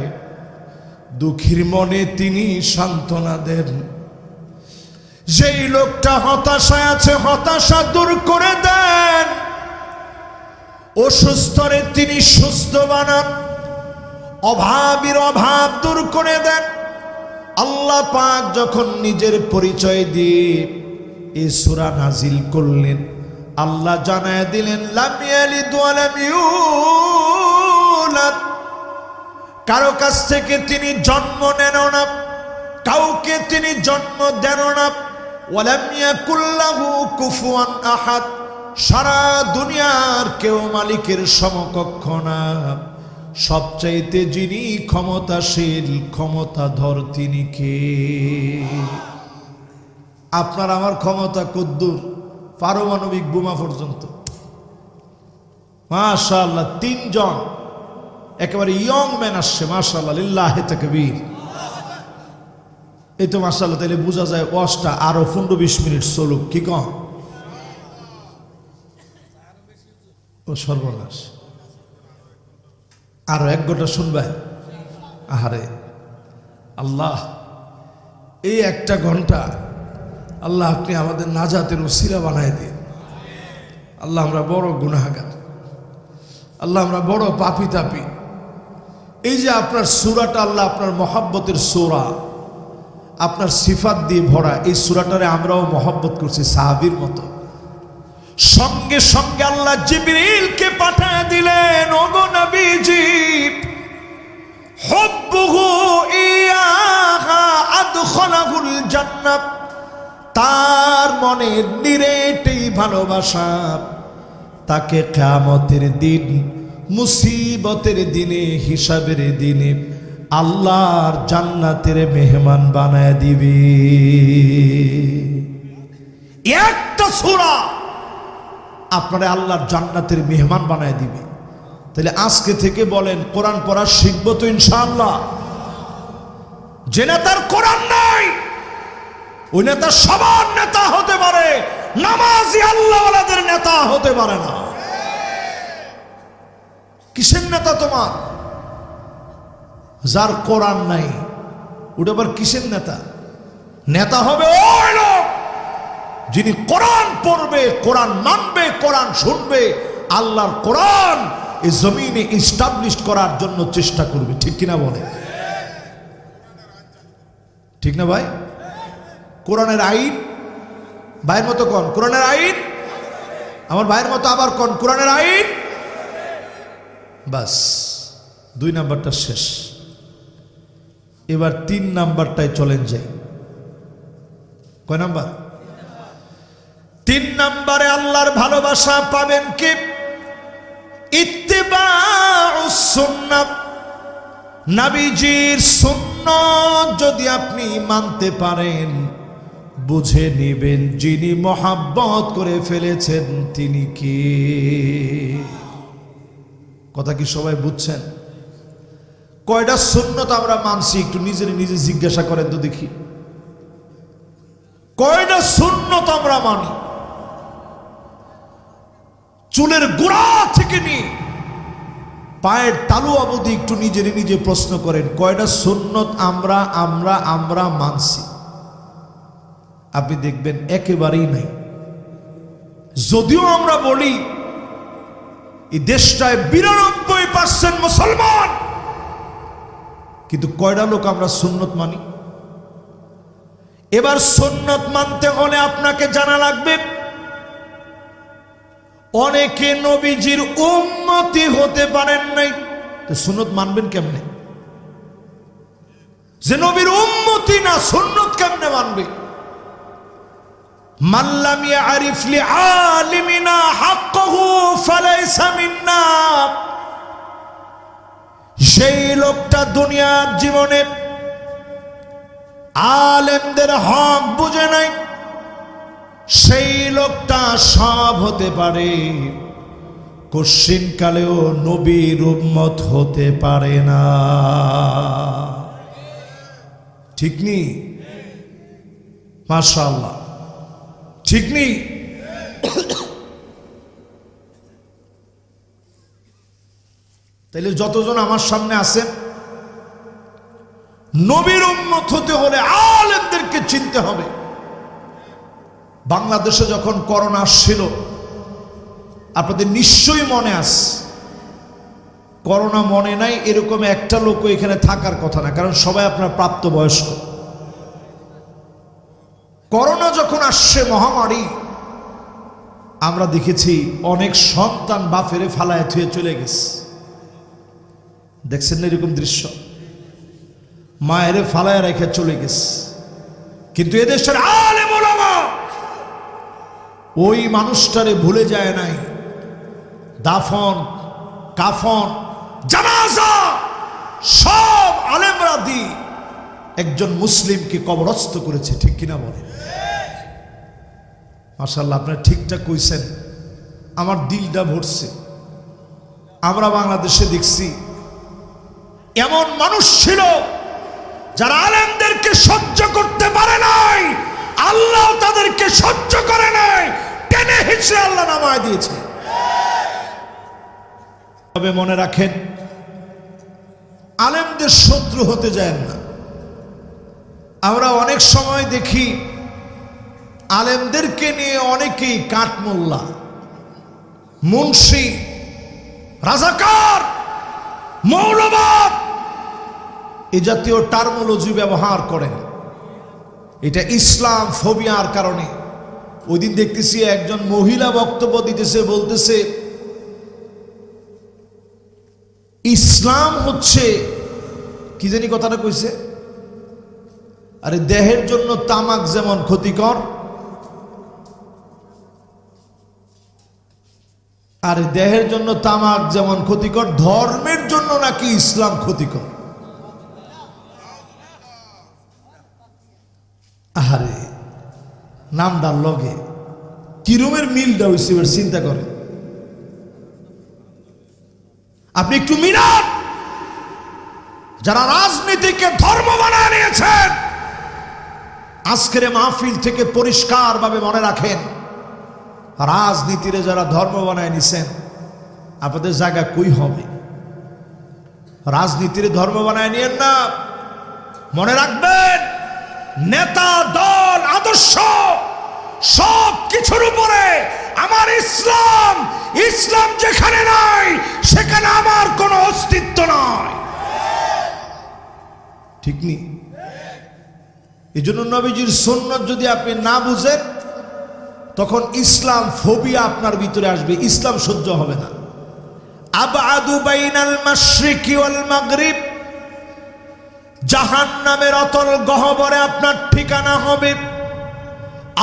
দুঃখীর মনে তিনি সান্ত্বনা দেন। যেই লোকটা হতাশায় আছে হতাশা দূর করে দেন, অসুস্থরে তিনি সুস্থ বানান, অভাবীর অভাব দূর করে দেন। আল্লাহ পাক যখন নিজের পরিচয় দিয়ে এই সূরা নাজিল করলেন, আল্লাহ জানায় দিলেন লাম ইয়ালিদ ওয়া লাম ইউলাদ, কারো কাছ থেকে তিনি জন্ম নেন না, কাউকে তিনি জন্ম দেন না। ওয়ালাম ইয়াকুল লাহু কুফুয়ান আহাদ, সারা দুনিয়ার কেউ মালিকের সমকক্ষ না। সবচাইতে যিনি ক্ষমতাশীল, ক্ষমতাধর তিনি কে? আপনার আমার ক্ষমতা কদ্দুর? পারমাণবিক বোমা পর্যন্ত। মাশাআল্লাহ, 3 জন একেবারে ইয়ং ম্যান আসছে, মাশাআল্লাহ, লিল্লাহি তাকবীর। এই তো মাশাআল্লাহ, তাহলে বোঝা যায় ওয়াজটা আরো 15-20 মিনিট চলুক, কি কন? ও সর্বনাশ, আরো 1 ঘন্টা শুনবেন? আহারে আল্লাহ, এই 1টা ঘন্টা আল্লাহ আপনি আমাদের নাজাতের ওসিলা বানায় দিন। আল্লাহ আমরা বড় গুনাহগার, আল্লাহ আমরা বড় পাপী তাপী। এই যে আপনার সূরাটা আল্লাহ আপনার মহব্বতের সূরা, আপনার সিফাত দিয়ে ভরা, এই সূরাটারে আমরাও মহব্বত করছি সাহাবীর মতো। সঙ্গে সঙ্গে আল্লাহ জিবরিলকে পাঠিয়ে দিলেন, ওগো নবীজি, হুব্বুহু ইয়াহা আদখালাহুল জান্নাত, তার মনের নিরেটেই ভালোবাসা তাকে কিয়ামতের দিন, মুসিবতের দিনে, হিসাবের দিনে আল্লাহর জান্নাতের মেহমান বানায় দিবে। একটা সূরা আপনারা আল্লাহর জান্নাতের মেহমান বানায় দিবে। তাহলে আজকে থেকে বলেন, কোরআন পড়া শিখবো তো ইনশাআল্লাহ। যে নেতার কোরআন নাই, ওই নেতা সবার নেতা হতে পারে, নামাজি আল্লাহওয়ালাদের নেতা হতে পারে না। কিসের নেতা তোমার? যার কোরআন নাই, ওটা আবার কিসের নেতা? নেতা হবে ওই লোক যিনি কোরআন পড়বে, কোরআন মানবে, কোরআন শুনবে, আল্লাহর কোরআন এই জমিনে ইস্টাবলিশ করার জন্য চেষ্টা করবে। ঠিক কিনা বলে? ঠিক না ভাই? কোরআনের আইন ভাইয়ের মতো কোন, কোরআনের আইন আমার ভাইয়ের মতো আবার কোন, কোরআনের আইন। বাস 2 নাম্বারটা শেষ, এবার 3 নাম্বারটায় চলেন যাই। কয় নাম্বার? 3 নাম্বারে আল্লাহর ভালোবাসা পাবেন কি? ইত্তিবাউস সুন্নাহ, নবীজির সুন্নাত যদি আপনি মানতে পারেন, বুঝে নেবেন যিনি মহাব্বত করে ফেলেছেন তিনি কে। কথা কি সবাই বুঝছেন? কয়টা সুন্নাত আমরা মানছি একটু নিজের নিজে জিজ্ঞাসা করেন তো দেখি। কয়টা সুন্নাত আমরা মানি? চুলের গোড়া থেকে নিয়ে পায়ের তালু অবধি একটু নিজের নিজে প্রশ্ন করেন, কয়টা সুন্নাত আমরা মানছি? আপনি দেখবেন একেবারেই নাই। যদিও আমরা বলি এই দেশটায় 92% মুসলমান, কিন্তু কয়টা লোক আমরা সুন্নাত মানি? এবার সুন্নাত মানতে হলে আপনাকে জানা লাগবে, অনেকে নবীজির উম্মতি হতে পারেন নাই, তো সুন্নাত মানবেন কেমনে? যে নবীর উম্মতি না, সুন্নাত কেমনে মানবে? মাল্লাম ইয়ারিফ লিআলিমিনা হাক্কাহু ফালাইসা মিন্না, সেই লোকটা দুনিয়ার জীবনে আলেমদের হক বুঝে নাই, সেই লোকটা সব হতে পারে, কশিন কালেও নবীর উম্মত হতে পারে না। ঠিক নি? মাশাআল্লাহ, ঠিক নি? তাইলে যতজন আমার সামনে আছেন, নবীর উম্মত হতে হলে আলেমদেরকে চিনতে হবে। বাংলাদেশে যখন করোনা আসছিল, আপনাদের নিশ্চয়ই মনে আছে, করোনা মনে নাই এরকম একটা লোকও এখানে থাকার কথা না, কারণ সবাই আপনার প্রাপ্তবয়স্ক। করোনা যখন আসছে মহামারী, আমরা দেখেছি অনেক সন্তান বাপেরে ফালায় থুয়ে চলে গেছে। দেখছেন না এরকম দৃশ্য? মায়েরে ফালায় রেখে চলে গেছে। কিন্তু এদেশের আলেম ওলামা ওই মানুষটারে ভুলে যায় নাই। দাফন, কাফন, জানাজা সব আলেমরা দি একজন মুসলিমকে কবরস্থ করেছে। ঠিক কিনা বলেন? মাশাআল্লাহ, আপনারা ঠিকঠাক কইছেন, আমার দিলটা ভরছে। আমরা বাংলাদেশে দেখছি এমন মানুষ ছিল যারা আলেমদেরকে সহ্য করতে পারে নাই, আল্লাহ তাদেরকে সহ্য করে নাই, টেনে হিঁচড়ে আল্লাহ নামায় দিয়েছে। তবে মনে রাখেন, আলেমদের শত্রু হতে যায় না। আমরা অনেক সময় দেখি আলেমদেরকে নিয়ে অনেকেই কাঠমোল্লা, মুন্সি, রাজাকার, মৌলবাদ এ জাতীয় টার্মোলজি ব্যবহার করেন। এটা ইসলাম ফোবিয়ার কারণে। ওই দিন দেখতেছি একজন মহিলা বক্তব্য দিতেছে, বলতেছে ইসলাম হচ্ছে কি জানি কথাটা কইছে, আরে দেহের জন্য তামাক যেমন ক্ষতিকর, আরে দেহের জন্য তামাক যেমন ক্ষতিকর, ধর্মের জন্য নাকি ইসলাম ক্ষতিকর। আরে নামদার লগে কিরমের মিলটা হইছে এবার চিন্তা করেন। আপনি একটু মিলান। যারা রাজনীতিকে ধর্ম বানায় নিয়েছেন, আজকের মাহফিল থেকে পরিষ্কার ভাবে মনে রাখেন, রাজনীতিরে যারা ধর্ম বানায় নিছেন আপনাদের জায়গা কই হবে? রাজনীতির ধর্ম বানায় নিয়েন না। মনে রাখবেন, নেতা, দল, আদর্শ সব কিছুর উপরে আমার ইসলাম, ইসলাম যেখানে নাই সেখানে আমার কোনো অস্তিত্ব নাই। ঠিক নেই? এই জন্য নবীজির সুন্নাত যদি আপনি না বুঝেন, তখন ইসলাম ফোবিয়া আপনার ভিতরে আসবে, ইসলাম সহ্য হবে না। আবআদু বাইনাল মাশরিকি ওয়াল মাগরিব, জাহান্নামের অতল গহ্বরে আপনার ঠিকানা হবে।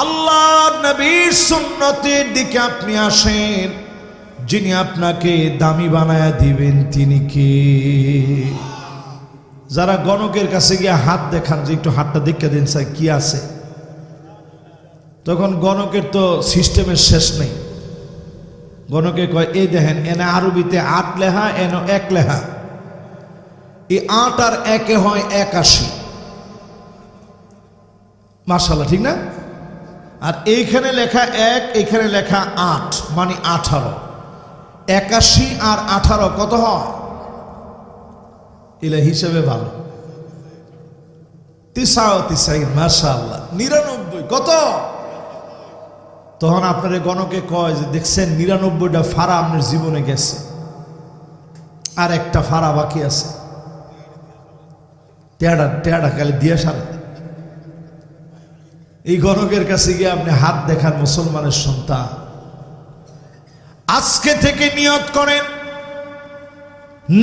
আল্লাহর নবীর সুন্নতের দিকে আপনি আসেন, যিনি আপনাকে দামি বানায়া দিবেন তিনি কে? যারা গণকের কাছে গিয়ে হাত দেখান যে একটু হাতটা দেখে দিন স্যার কি আছে, তখন গণকের তো সিস্টেমের শেষ নেই। গণকে কয় এই দেখেন, এনে আরবিতে ৮ লেখা, এন ১ লেখা, এই ৮ আর ১ হয় ৮১। মাশাআল্লাহ, ঠিক না? আর এইখানে লেখা ১, এইখানে লেখা ৮, মানে ১৮। ৮১ আর ১৮ কত হয়? এলা হিসেবে ভালো। ৯৯, মাশাআল্লাহ, ৯৯ কত? তখন আপনার গণকে কয় যে দেখছেন ৯৯টা ফাড়া আপনার জীবনে গেছে, আর একটা ফাড়া বাকি আছে। টেয়াটা খালি দিয়ে সারে। এই গণকের কাছে গিয়ে আপনি হাত দেখান মুসলমানের সন্তান। আজকে থেকে নিয়ত করেন,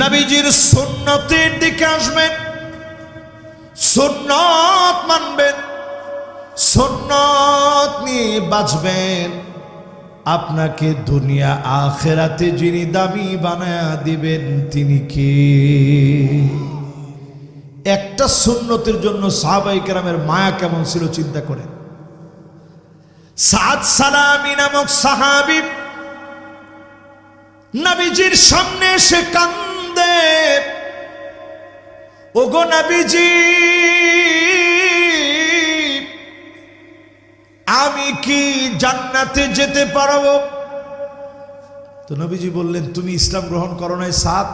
নবীজির সুন্নতের দিকে আসবেন, সুন্নত মানবেন, সুন্নত নিয়ে বাঁচবেন। আপনাকে দুনিয়া আখেরাতে যিনি দামি বানায়া দিবেন তিনি কে? একটা সুন্নতের জন্য সাহাবায়ে কেরামের মায়া কেমন ছিল চিন্তা করেন। সাদ সালামি নামক সাহাবী নবীজির সামনে এসে কান্দে, ওগো নবীজি, আমি কি জান্নাতে যেতে পারবো? তো নবীজি বললেন, তুমি ইসলাম গ্রহণ করো নাই সাদ?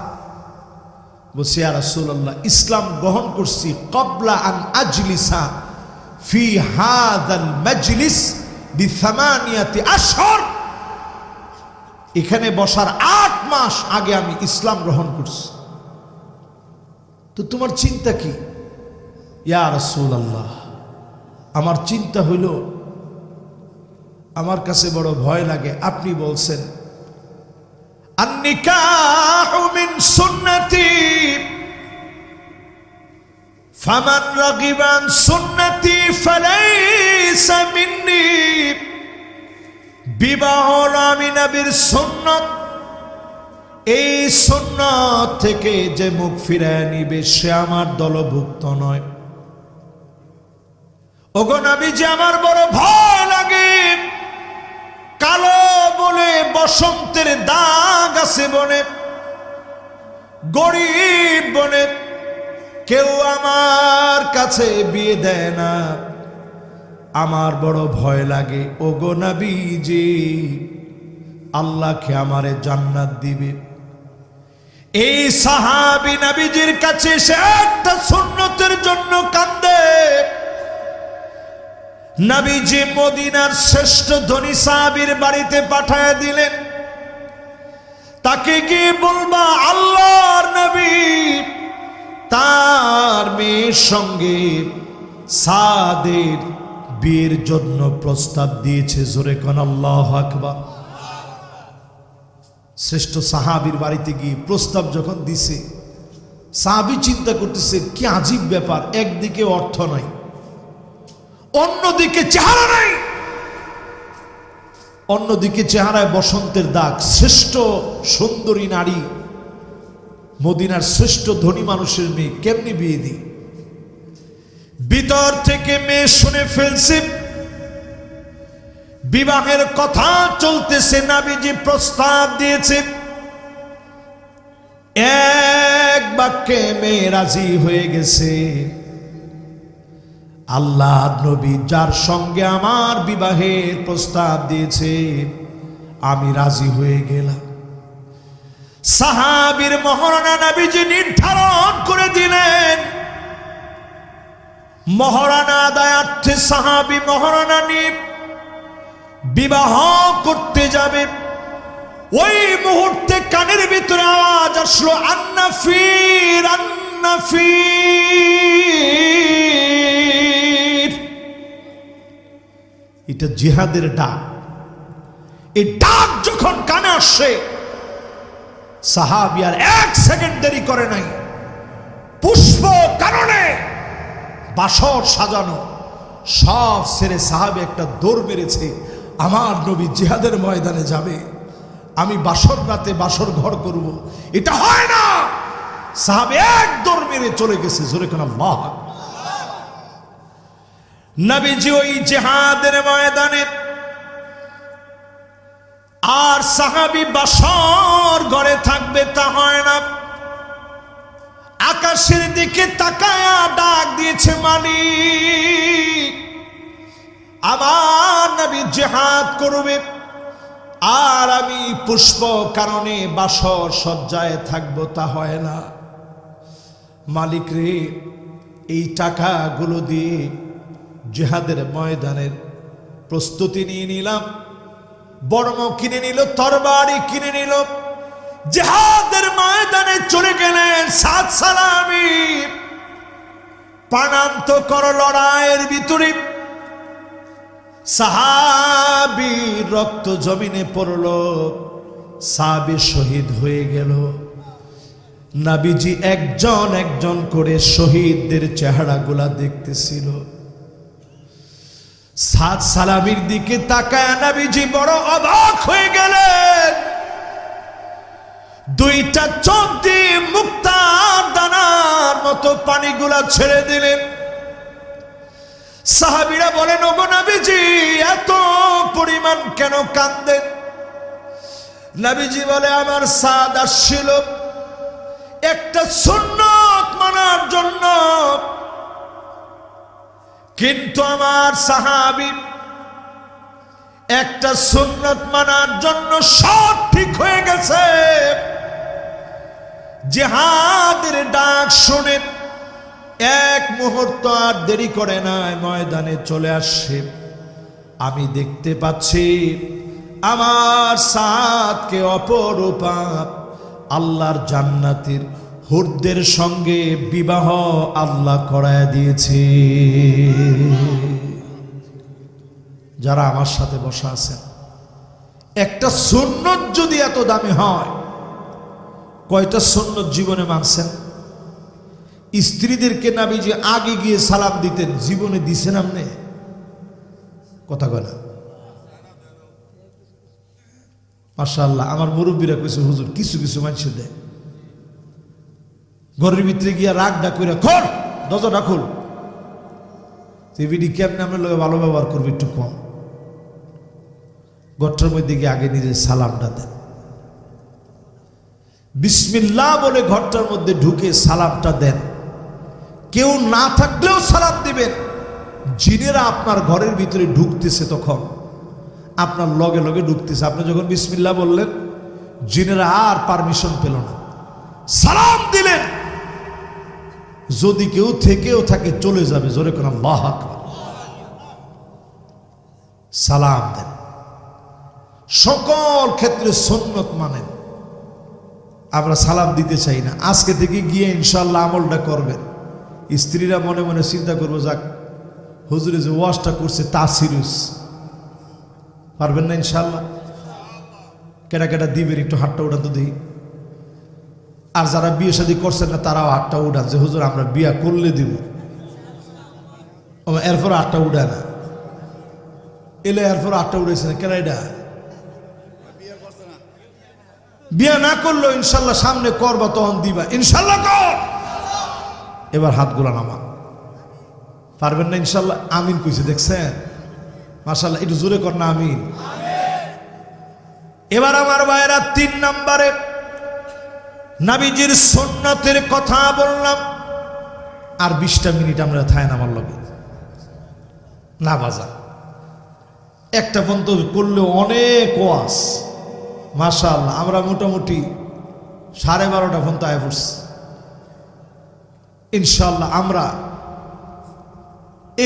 বলছি ইয়া রাসূলুল্লাহ, ইসলাম গ্রহণ করছি ক্বাবলা আন আজলিসা ফি হাযাল মাজলিস বি8 আশহর, এখানে বসার ৮ মাস আগে আমি ইসলাম গ্রহণ করছি। তো তোমার চিন্তা কি? ইয়া রাসূলুল্লাহ, আমার চিন্তা হইল আমার কাছে বড় ভয় লাগে। আপনি বলছেন আন-নিকাহু মিন সুন্নতি ফামান রাগিবা আন সুন্নতি ফালাইসা মিন্নি। বিবাহ আমি নবীর সুন্নাত, এই সুন্নাত থেকে যে মুখ ফিরায় নিবে সে আমার দলভুক্ত নয়। ওগো নবীজি, আমার বড় ভয় লাগে। কালো বলে বসন্তের দাগ আছে বনে, গরিব বনে, কেউ আমার কাছে বিয়ে দেয় না। আমার বড় ভয় লাগে। ওগো নবীজি, আল্লাহকে আমারে জান্নাত দিবে। এই সাহাবী নবীজির কাছে সে একটা সুন্নতের জন্য কাঁদে। নবীজি মদিনার শ্রেষ্ঠ ধনী সাহাবীর বাড়িতে পাঠায় দিলেন। তাকে গিয়ে বলবা আল্লাহর নবী তার মেয়ের সঙ্গে সাদের বিয়ের জন্য প্রস্তাব দিয়েছে। জোরে কোন আল্লাহু আকবার। শ্রেষ্ঠ সাহাবীর বাড়িতে গিয়ে প্রস্তাব যখন দিছে, সাহাবী চিন্তা করতেছে কি আজীব ব্যাপার। একদিকে অর্থ নাই, অন্যদিকে চেহারা নাই, অন্যদিকে চেহারায় বসন্তের দাগ। শ্রেষ্ঠ সুন্দরী নারী, মদিনার শ্রেষ্ঠ ধনী মানুষের মেয়ে, কেমনি বিয়ে দিই? ভিতর থেকে মেয়ে শুনে ফেলছে, বিবাহের কথা চলতেছে। নবীজি প্রস্তাব দিয়েছে, এক বাক্যে মেয়ে রাজি হয়ে গেছে। আল্লাহ নবী যার সঙ্গে আমার বিবাহের প্রস্তাব দিয়েছে আমি রাজি হয়ে গেলাম। সাহাবীর মহারণা নবীজি নির্ধারণ করে দিলেন। মহারণা আদায়ার্থে সাহাবী মহারণা নিয়ে বিবাহ করতে যাবে। ওই মুহূর্তে কানের ভিতরে আওয়াজ আসলো, আন্নাফির আন্নাফির। এটা জিহাদের ডাক। এই ডাক যখন কানে আসে, সাহাবী আর এক সেকেন্ড দেরি করে নাই। পুষ্প কারণে বাসর সাজানো সব ছেড়ে সাহাবী একটা দৌড় মেরেছে। আমার নবী জিহাদের ময়দানে যাবে, আমি বাসর রাতে বাসর ঘর করব, এটা হয় না। সাহাবী এক দৌড় মেরে চলে গেছে। জোরে কোন আল্লাহ। নবীজি ওই জিহাদের ময়দানে, আর সাহাবী বাসর ঘরে থাকবে তা হয় না। আকাশের দিকে তাকায়া ডাক দিয়েছে, মালিক আমার নবী জিহাদ করবে আর আমি পুষ্প কারণে বাসর সজ্জায় থাকবো, তা হয় না। মালিক রে, এই টাকাগুলো দিয়ে জিহাদের ময়দানের প্রস্তুতি নিয়ে নিলাম। বর্ম কিনে নিল, তরবারি কিনে নিল, জিহাদের ময়দানে চলে গেলেন। সাত সালামি প্রাণান্তকর লড়াইয়ের ভিতরে সাহাবী রক্ত জমিনে পড়ল, সাহাবী শহীদ হয়ে গেল। নবীজি একজন একজন করে শহীদদের চেহারাগুলা দেখতেছিল। সাত সালামির দিকে তাকায় নবীজি বড় অবাক হয়ে গেলেন। দুইটা চোখ দিয়ে মুক্তার দানার মতো পানিগুলা ছেড়ে দিলেন। সাহাবীরা বলেন, ওগো নবীজি এত পরিমাণ কেন কাঁদেন? নবীজি বলে, আমার সাদ আসছিল একটা সুন্নত মানার জন্য, কিন্তু আমার সাহাবী একটা সুন্নত মানার জন্য সব ঠিক হয়ে গেছে। জিহাদের ডাক শুনে এক মুহূর্ত আর দেরি করে নাই, ময়দানে চলে আসছে। আমি দেখতে পাচ্ছি আমার সাদকে অপরূপ আল্লাহর জান্নাতের হুরদের সঙ্গে বিবাহ আল্লাহ করায় দিয়েছে। যারা আমার সাথে বসা আছেন, একটা সুন্নত যদি এত দামি হয়, কয়টা সুন্নত জীবনে মানছেন? স্ত্রীদেরকে নবীজি আগে গিয়ে সালাম দিতেন, জীবনে দিছেন আপনি? কথা কয় না। মাশাআল্লাহ, আমার মুরব্বীরা কইছে হুজুর কিছু কিছু মানুষ দেয়, ঘরের ভিতরে গিয়া রাগ ডাক করে খোল, দরজাটা খোল, কেমনে আমরা লোক ভালো ব্যবহার করবো, একটু কম। ঘরটার মধ্যে গিয়ে আগে নিজের সালামটা দেন, বিসমিল্লাহ বলে ঘরটার মধ্যে ঢুকে সালামটা দেন। কেউ না থাকলেও সালাম দিবেন। জিনেরা আপনার ঘরের ভিতরে ঢুকতেছে, তখন আপনার লগে লগে ঢুকতেছে। আপনি যখন বিসমিল্লাহ বললেন, জিনেরা আর পারমিশন পেল না, সালাম দিলেন। যদি কেউ থেকেও থাকে চলে যাবে, জোরে কোন আল্লাহু আকবার। সালাম দেন, সকল ক্ষেত্রে সুন্নত মানেন। আমরা সালাম দিতে চাই না। আজকে থেকে গিয়ে ইনশাআল্লাহ আমলটা করবেন। স্ত্রীরা মনে মনে চিন্তা করবো, যাক হুজুরে যে ওয়াজটা করছে তা সিরিয়াস, পারবেন না ইনশাআল্লাহ? কেটা কেটা দিবেন, একটু হাতটা উঠান তো দেখি। আর যারা বিয়ে শাদী করছেন না তারাও হাতটা উঠান, যে হুজুর আমরা বিয়া করলে দিব। এরপর হাতটা উঠায় না, এলে এরপর হাতটা উঠেছে না কেন? এটা বিয়া না করলো ইনশাল্লাহ সামনে করবা, তখন দিবা ইনশাল্লাহ কর। এবার হাতগুলা নামান, পারবেন না ইনশাল্লাহ? আমিন কইছে, দেখছেন? মাশাআল্লাহ, একটু জোরে কর না আমিন। এবার আমার ভাইয়েরা 3 নম্বরে নবীজির সুন্নতের কথা বললাম। আর 20টা মিনিট আমরা থাই না আমার লগে না বাজা, একটা পর্যন্ত করলে অনেক ওয়াজ। মাশাআল্লাহ, আমরা মোটামুটি 12:30 পর্যন্ত আয় পড়ছি। ইনশাআল্লাহ আমরা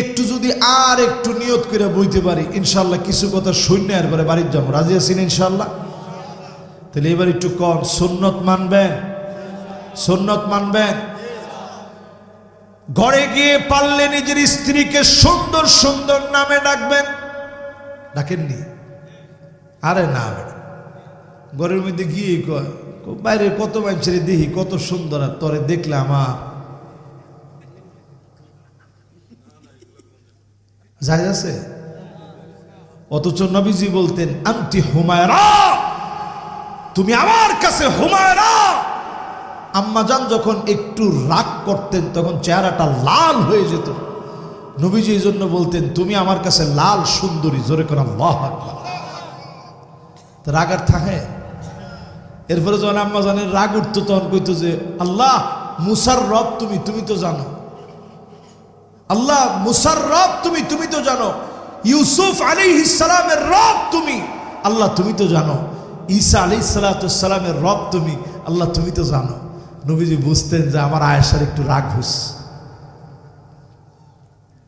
একটু যদি আর একটু নিয়ত করে বইতে পারি, ইনশাআল্লাহ কিছু কথা শূন্য এরপরে বাড়ির যাবো। রাজি আছেন ইনশাআল্লাহ? তাহলে এবার একটু কম সুন্নত মানবেন, সুন্নত মানবেন। ঘরে গিয়ে পারলে নিজের স্ত্রীকে সুন্দর সুন্দর নামে ডাকবেন। ডাকেননি? আরে না, ঘরের মধ্যে গিয়ে কয়, বাইরে কত মানুষের দেখি কত সুন্দর, আর তরে দেখলে আমার যায় আছে। অথচ নবীজি বলতেন আনতি হুমায়রা, তুমি আমার কাছে হুমায়রা। আম্মাজান যখন একটু রাগ করতেন তখন চেহারাটা লাল হয়ে যেত। নবীজি এই জন্য বলতেন তুমি আমার কাছে লাল সুন্দরী। জোরে করে আল্লাহু আকবার। রাগ আর থাকে? এরপরে যখন আম্মাজানের রাগ উঠতো তখন কইতো যে আল্লাহ মুসার রব তুমি, তুমি তো জানো। আল্লাহ মুসার রব তুমি, তুমি তো জানো। ইউসুফ আলাইহিস সালামের রব তুমি, আল্লাহ তুমি তো জানো। ঈসা আলাইহিস সালামের রব তুমি, আল্লাহ তুমি তো জানো। নবীজি বুঝতেন যে আমার আয়েশার একটু রাগ হইছে।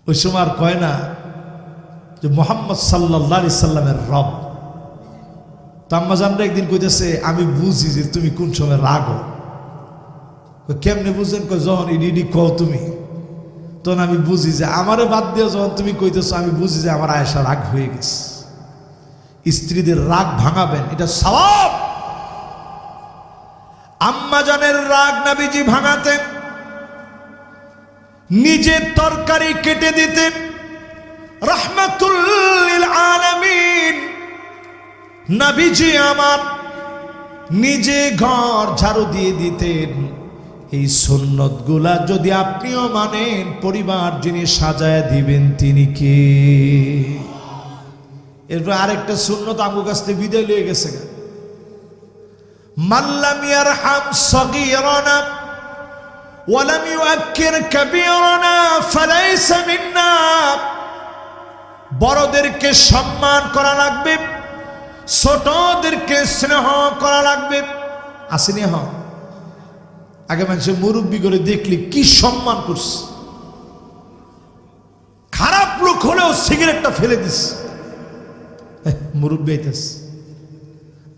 ওই সময় আর কয় না যে মুহাম্মদ সাল্লাল্লাহু আলাইহি সাল্লামের রব। তো আম্মাজানরা একদিন কইতেছে আমি বুঝি যে তুমি কোন সময় রাগ হও। কেমনে বুঝেন? কয় যখন ইডি কও তুমি, তখন আমি বুঝি যে আমারে বাদ দিয়ে যখন তুমি কইতেছো, আমি বুঝি যে আমার আয়েশা রাগ হয়ে গেছে। স্ত্রীদের রাগ ভাঙাবেন, এটা সওয়াব। আম্মাজানের রাগ নবীজি ভাঙাতেন, নিজের তরকারি কেটে দিতেন। রাহমাতুল লিল আলামিন নবীজি আমার নিজে ঘর ঝাড়ু দিয়ে দিতেন। এই সুন্নতগুলা যদি আপনিও মানেন, পরিবার যিনি সাজায় দিবেন তিনি কে? এরপর আরেকটা সুন্নত আমগো কাছ থেকে বিদায় লয়ে গেছে। মাল্লাম ইয়ারহাম সগীরানা ওয়ালাম ইউআক্কির কাবীরানা ফালাইসা মিন্না। বড়দেরকে সম্মান করা লাগবে, ছোটদেরকে স্নেহ করা লাগবে। আসেনি? হ্যাঁ, আগে মানুষের মুরব্বী করে দেখলি কি সম্মান করছে, খারাপ লোক হলেও সিগারেটটা ফেলে দিস, মুরব্বী আইতাস।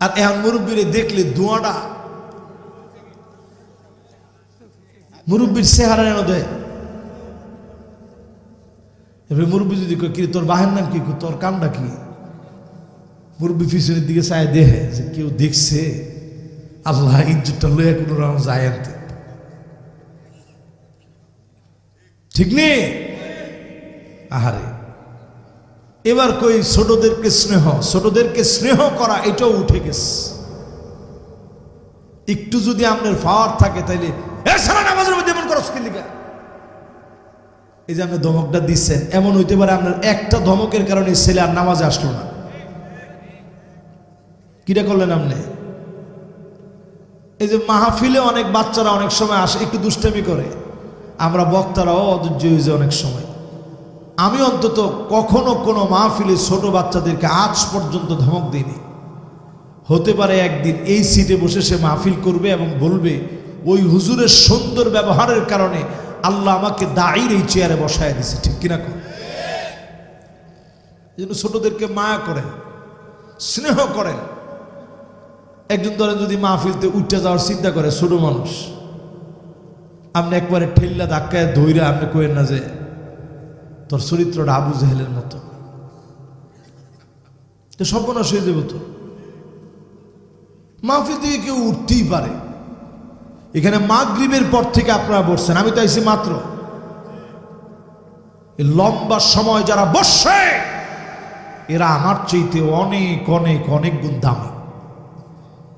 আর এখন মুরব্বীরে দেখলে দোয়াটা মুরব্বীর চেহারা এনে দেয়। এবার মুরব্বী যদি কয় কি তোর বাহের নাম কি, তোর কামটা কি, মুরব্বী পিছনের দিকে চায় দেখে যে কেউ দেখছে, আল্লাহ ইজ্জতটা লইয়া কোনো রকম যায় আনতে, ঠিক নেই। আহারে এবার কই ছোটদেরকে স্নেহ করা এটাও উঠে গেছে। একটু যদি আপনার পাওয়ার থাকে তাইলে নামাজের মধ্যে এমন করো লিখা, এই যে আপনি ধমকটা দিচ্ছেন, এমন হইতে পারে আপনার একটা ধমকের কারণে ছেলে আর নামাজে আসলো না। কিটা করলেন আপনি? এই যে মাহফিলে অনেক বাচ্চারা অনেক সময় আসে, একটু দুষ্টামি করে, আমরা বক্তারাও অধৈর্য হয়ে যায় অনেক সময়। আমি অন্তত কখনো কোনো মাহফিলে ছোট বাচ্চাদেরকে আজ পর্যন্ত ধমক দিইনি। হতে পারে একদিন এই সিটে বসে সে মাহফিল করবে এবং বলবে ওই হুজুরের সুন্দর ব্যবহারের কারণে আল্লাহ আমাকে দাঁড়িয়ে এই চেয়ারে বসায় দিছে, ঠিক কিনা? এই জন্য ছোটদেরকে মায়া করেন, স্নেহ করেন। একজন ধরেন যদি মাহফিলতে উঠে যাওয়ার চিন্তা করে ছোট মানুষ, আপনি একবারে ঠেল্লা ধাক্কায় ধইরা আপনি কইেন না যে তোর চরিত্রটা আবু জেহেলের মতো, তো সর্বনাশ হয়ে যাবে। তো মাহফিল থেকে কেউ উঠতেই পারে। এখানে মাগরিবের পর থেকে আপনারা বসছেন, আমি তো আইছি মাত্র। লম্বা সময় যারা বসে এরা আমার চাইতে অনেক অনেক অনেক গুণ দামি।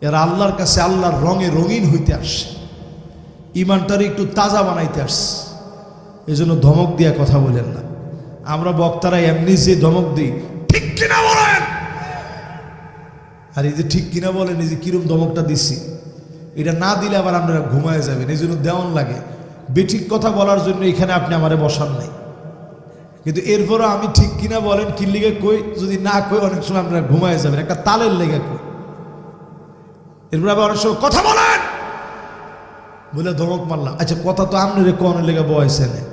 এরা আল্লাহর কাছে আল্লাহর রঙে রঙিন হইতে আসে, ইমানটারে একটু তাজা বানাইতে আসছে। এই জন্য ধমক দিয়া কথা বলেন না। আমরা বক্তারা এমনি যে ধমক দিই, ঠিক কিনা বলেন, আর এই যে ঠিক কিনা বলেন, এই যে কিরম ধমকটা দিচ্ছি, এটা না দিলে আবার আপনারা ঘুমায় যাবেন। এই জন্য দেওয়ান লাগে। বেঠিক কথা বলার জন্য এখানে আপনি আমারে বসান নাই, কিন্তু এরপরও আমি ঠিক কিনা বলেন কি লিগে কই, যদি না কই অনেক সময় আপনারা ঘুমায় যাবেন, একটা তালের লেগে কই। এরপর আবার অনেক সময় কথা বলেন বলে ধমক মারলাম। আচ্ছা কথা তো আপনার কোন লেগে বয়সে নেই।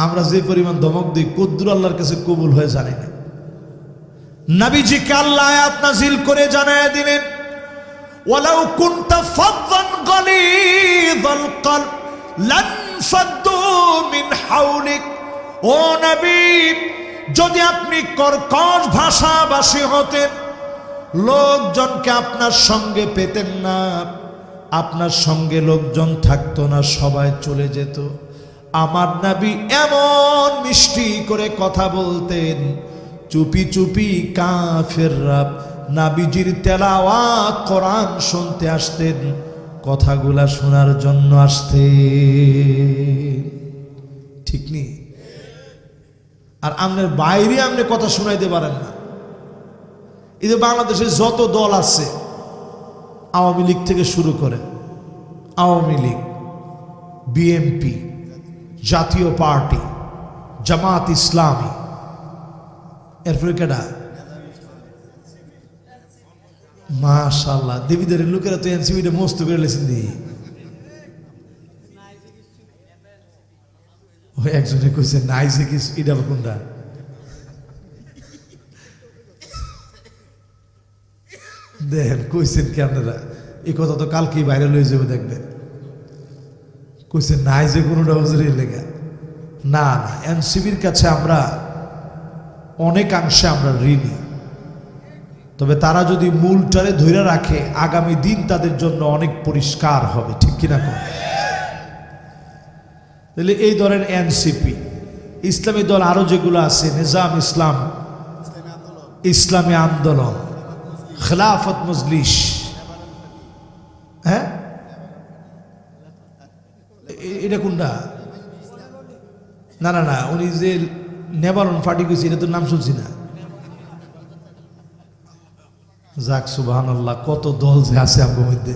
আমরা যে পরিমাণ ধমক দিই কদ্দুর আল্লাহর কাছে কবুল হয়ে জানি না। নবীজিকে আল্লাহ আয়াত নাযিল করে জানায় দিলেন, ওয়ালাউ কুনতা ফাদদান গালিযাল কলব লানফাদ্দু মিন হাওলিক। ও নবী, যদি আপনি কর্কশ ভাষাভাষী হতেন, লোকজনকে আপনার সঙ্গে পেতেন না, আপনার সঙ্গে লোকজন থাকতো না, সবাই চলে যেত। আমার নবী এমন মিষ্টি করে কথা বলতেন, চুপি চুপি কাফেররা নবীজির তেলাওয়াত কোরআন শুনতে আসতেন, কথাগুলা শোনার জন্য আসতেন, ঠিক নেই? আর আপনার বাইরে আপনি কথা শোনাইতে পারেন না। এই যে বাংলাদেশে যত দল আছে, আওয়ামী লীগ থেকে শুরু করেন, আওয়ামী লীগ, বিএনপি, জাতীয় পার্টি, জামাত ইসলামী, এরপরে কেডা, মাশাআল্লাহ দেবীদের লোকেরা তো এনসিপিটা মস্ত করে লেছেন দি। ওই একজনে কইছে নাইছে কি, এটা কোনটা? দেখেন কইছেন কি আপনারা, এই কথা তো কালকেই বাইরে লয়ে যাবে, দেখবেন। কইছে নাই যে কোনোটা হুজুরের লেগা। না না, এনসিপির কাছে আমরা অনেকাংশে আমরা ঋণী। তবে তারা যদি মূলটারে ধরে রাখে, আগামী দিন তাদের জন্য অনেক পরিষ্কার হবে, ঠিক কিনা? তাহলে এই ধরেন এনসিপি, ইসলামী দল আরো যেগুলো আছে, নিজাম ইসলাম, ইসলামী আন্দোলন, খেলাফত মজলিস, হ্যাঁ এটা কোনটা? না না না, উনি যে নেবারন পার্টি কইছে, এটা তো নাম শুনছি না। যাক সুবহানাল্লাহ, কত দল যে আছে আমার মধ্যে।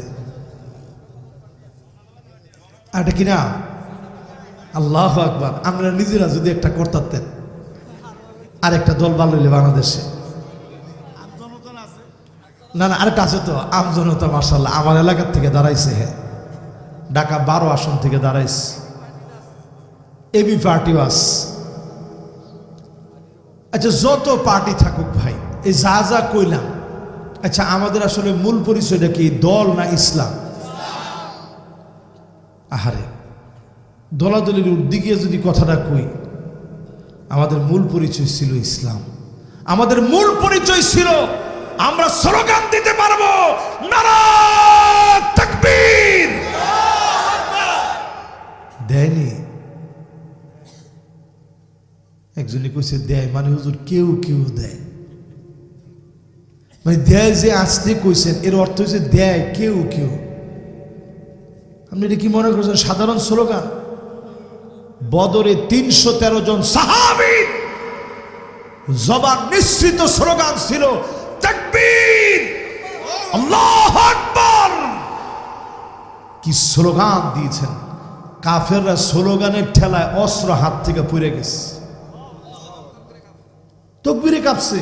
এটা কিনা আল্লাহু আকবার। আমরা নিজেরা যদি একটা করতাম, আর একটা দল ভালো হইলে বাংলাদেশে। না না, আরেকটা আছে তো, আমজনতা, মাশাআল্লাহ আমার এলাকার থেকে দাঁড়াইছে, হ্যাঁ ঢাকা 12 আসন থেকে দাঁড়াইছে। এবি পার্টিও আছে। আচ্ছা যত পার্টি থাকুক ভাই, এই যা যা কইলাম, আচ্ছা আমাদের আসলে মূল পরিচয়টা কি, দল না ইসলাম? আহারে দলাদলির দিকে যদি কথাটা কই, আমাদের মূল পরিচয় ছিল ইসলাম, আমাদের মূল পরিচয় ছিল আমরা স্লোগান দিতে পারবো নারা তাকবীর। দেয়নি। একজনই কইছে দেয় মানে হুজুর কেউ কেউ দেয়, মানে দেয় যে আসতে কইছেন এর অর্থ হচ্ছে দেয় কেউ কেউ। আপনি এটা কি মনে করছেন সাধারণ স্লোগান? বদরে ৩১৩ জন সাহাবীর জবান নিঃসৃত স্লোগান ছিল তাকবীর, আল্লাহু আকবার। কি স্লোগান দিয়েছেন! কাফেররা স্লোগানের ঠেলায় অস্ত্র হাত থেকে পড়ে গেছে, তাকবীরে কাঁপছে।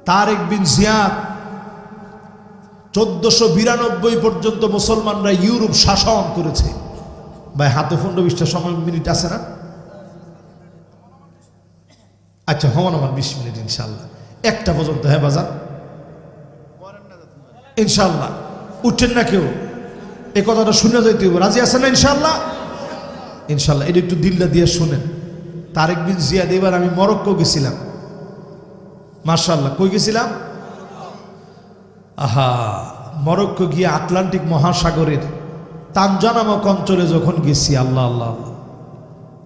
তারেক বিন জিয়াদ 1492 পর্যন্ত মুসলমানরা ইউরোপ শাসন করেছে। ভাই হাতে 15-20টা সময় মিনিট আছে না? আচ্ছা হমান আমার 20 মিনিট ইনশাল্লাহ, একটা পর্যন্ত। হ্যাঁ বাজার ইনশাল্লাহ। উঠছেন না কেউ? এই কথাটা শুনে যাইতে হবে, রাজি আছেন না ইনশাল্লাহ? ইনশাল্লাহ এটা একটু দিলটা দিয়ে শুনেন। তারেক বিন জিয়াদ, এবার আমি মরক্কো গেছিলাম, মাশাআল্লাহ। কই গেছিলাম? আহা, মরক্কো গিয়ে আটলান্টিক মহাসাগরের তানজা নামক অঞ্চলে যখন গেছি, আল্লাহ আল্লাহ আল্লাহ,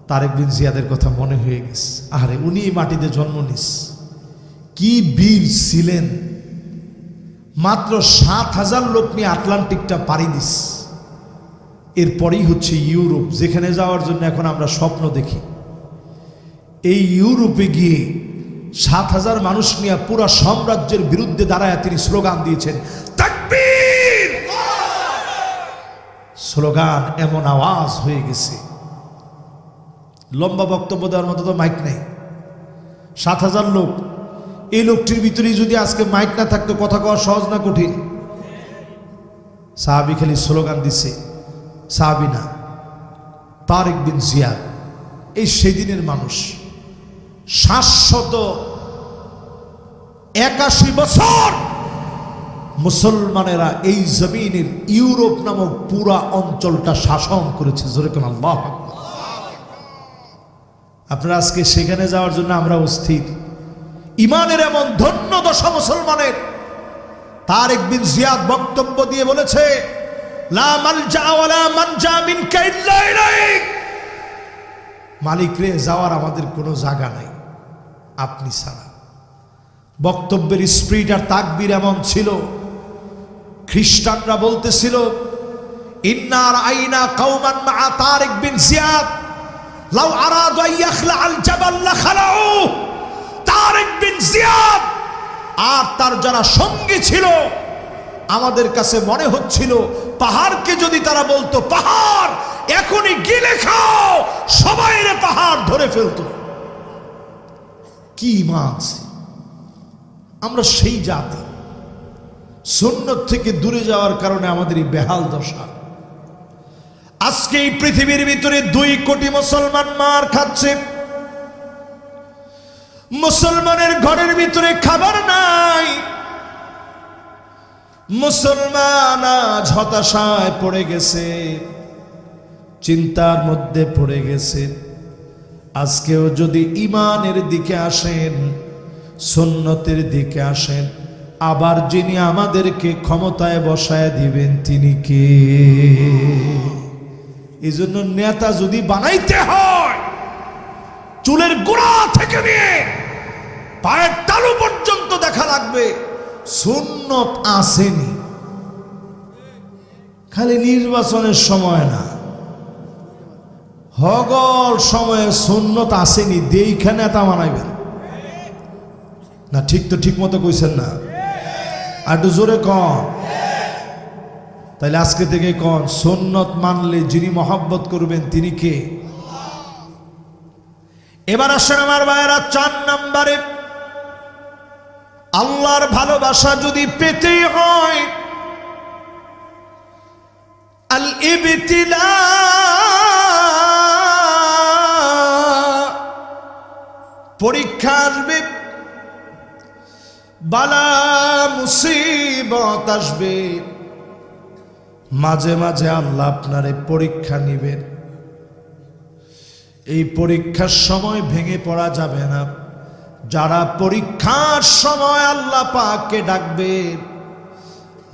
তারেক বিন জিয়াদের কথা মনে হয়ে গেছে। আরে উনি এই মাটিতে জন্ম নিস, কি বীর ছিলেন! মাত্র ৭,০০০ লোক নিয়ে আটলান্টিকটা পাড়ি দিস। এরপরেই হচ্ছে ইউরোপ, যেখানে যাওয়ার জন্য এখন আমরা স্বপ্ন দেখি। এই ইউরোপে গিয়ে ৭,০০০ মানুষ নিয়ে পুরো সাম্রাজ্যের বিরুদ্ধে দাঁড়ায় তিনি স্লোগান দিয়েছেন তাকবীর। স্লোগান এমন আওয়াজ হয়ে গেছে, লম্বা বক্তব্য দেওয়ার মতো তো মাইক নেই। ৭,০০০ লোক, এই লোকটির ভিতরেই যদি আজকে মাইক না থাকতো কথা কওয়া সহজ না কঠিন? সাহাবী খালি স্লোগান দিছে, সাহাবী না, তারেক বিন জিয়াদ। এই সেদিনের মানুষ ৭৮১ বছর মুসলমানেরা এই জমিনের ইউরোপ নামক পুরা অঞ্চলটা শাসন করেছে। জোরে কোন আল্লাহু আকবার। আপনারা আজকে সেখানে যাওয়ার জন্য আমরা অস্থির। ইমানের এমন ধন্য দশা মুসলমানের। তারেক বিন জিয়াদ বক্তব্য দিয়ে বলেছে, লা মালজা ওয়ালা মানজা মিনকা ইল্লা ইলাইক। মালিক রে, যাওয়ার আমাদের কোনো জায়গা নাই আপনি ছাড়া। বক্তব্যের স্পিরিট আর তাকবীর এমন ছিল, খ্রিস্টানরা বলতেছিল ইন্নার আইনা কওমান মা তারেক বিন জিয়াদ লাউ আরাদু আন ইয়াখলা আল জাবাল লা খালাউ। তারেক বিন জিয়াদ আর তার যারা সঙ্গী ছিল, আমাদের কাছে মনে হচ্ছিল পাহাড়কে যদি তারা বলতো পাহাড় এখনই গিলে খাও, সবাই রে পাহাড় ধরে ফেলতো। কি মাছ! আমরা সেই জাতি, সুন্নত থেকে দূরে যাওয়ার কারণে আমাদের এই বেহাল দশা। আজকে এই পৃথিবীর ভিতরে 2 কোটি মুসলমান মার খাচ্ছে। মুসলমানের ঘরের ভিতরে খাবার নাই। মুসলমান আজ হতাশায় পড়ে গেছে, চিন্তার মধ্যে পড়ে গেছে। আজকেও যদি ইমানের দিকে আসেন, সুন্নতের দিকে আসেন, আবার যিনি আমাদেরকে ক্ষমতায় বসায় দিবেন তিনি কে? এই জন্য নেতা যদি বানাইতে হয়, চুলের গোড়া থেকে নিয়ে পায়ের তালু পর্যন্ত দেখা লাগবে সুন্নত আসেনি। খালি নির্বাচনের সময় না, হগল সময়ে সুন্নত আসেনি দেইখা নেতা বানাইবেন না। ঠিক তো ঠিক মতো কইছেন না? আর একটু জোরে কন। তাইলে আজকে থেকে কন, সুন্নত মানলে যিনি মহব্বত করবেন তিনি কে? এবার আসেন আমার ভাইয়েরা, 4 নম্বরে আল্লাহর ভালোবাসা যদি পেতে হয়, আল ইবতিলা, পরীক্ষা আসবে, বালা মুসিবত আসবে, মাঝে মাঝে আল্লাহ আপনারে পরীক্ষা নিবেন। এই পরীক্ষার সময় ভেঙে পড়া যাবে না। যারা পরীক্ষার সময় আল্লাহ পাককে ডাকবে,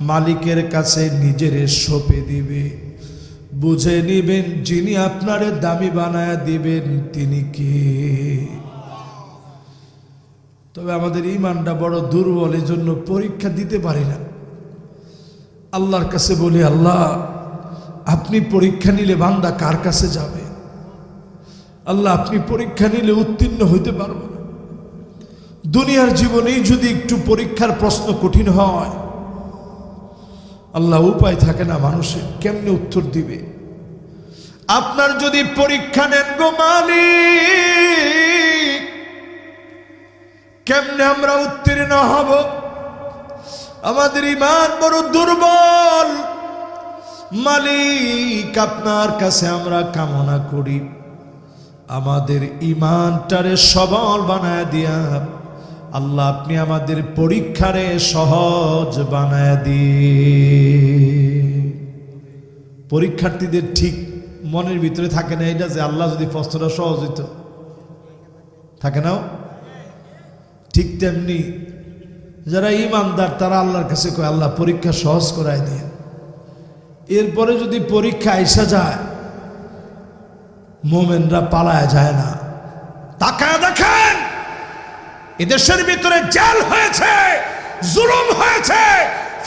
মালিকের কাছে নিজেরে সঁপে দিবে, বুঝে নিবেন যিনি আপনারে দামি বানায় দিবেন তিনি কে। তবে আমাদের ঈমানটা বড় দুর্বল, এই জন্য পরীক্ষা দিতে পারি না। আল্লাহর কাছে বলি, আল্লাহ আপনি পরীক্ষা নিলে বান্দা কার কাছে যাবে? আল্লাহ আপনি পরীক্ষা নিলে উত্তীর্ণ হইতে পারব না। দুনিয়ার জীবনেই যদি একটু পরীক্ষার প্রশ্ন কঠিন হয়, আল্লাহ উপায় থাকে না মানুষের, কেমনে উত্তর দিবে? আপনার যদি পরীক্ষা নেন গো মালিক, কেমনে আমরা উত্তীর্ণ হব? আমাদের ঈমান বড় দুর্বল। মালিক আপনার কাছে আমরা কামনা করি, আমাদের ঈমানটারে সবল বানায় দিয়া আল্লাহ আপনি আমাদের পরীক্ষারে সহজ বানায় দিয়ে। পরীক্ষার্থীদের ঠিক মনের ভিতরে থাকে না এটা যে আল্লাহ যদি প্রশ্নটা সহজ হইত, থাকে না? ঠিক তেমনি যারা ঈমানদার তারা আল্লাহর কাছে কয় আল্লাহ পরীক্ষা সহজ করায় দিয়ে। এরপরে যদি পরীক্ষা আইসা যায়, মোমেনরা পালায় যায় না। তাকায় দেখেন, এদেশের ভিতরে জেল হয়েছে, জুলুম হয়েছে,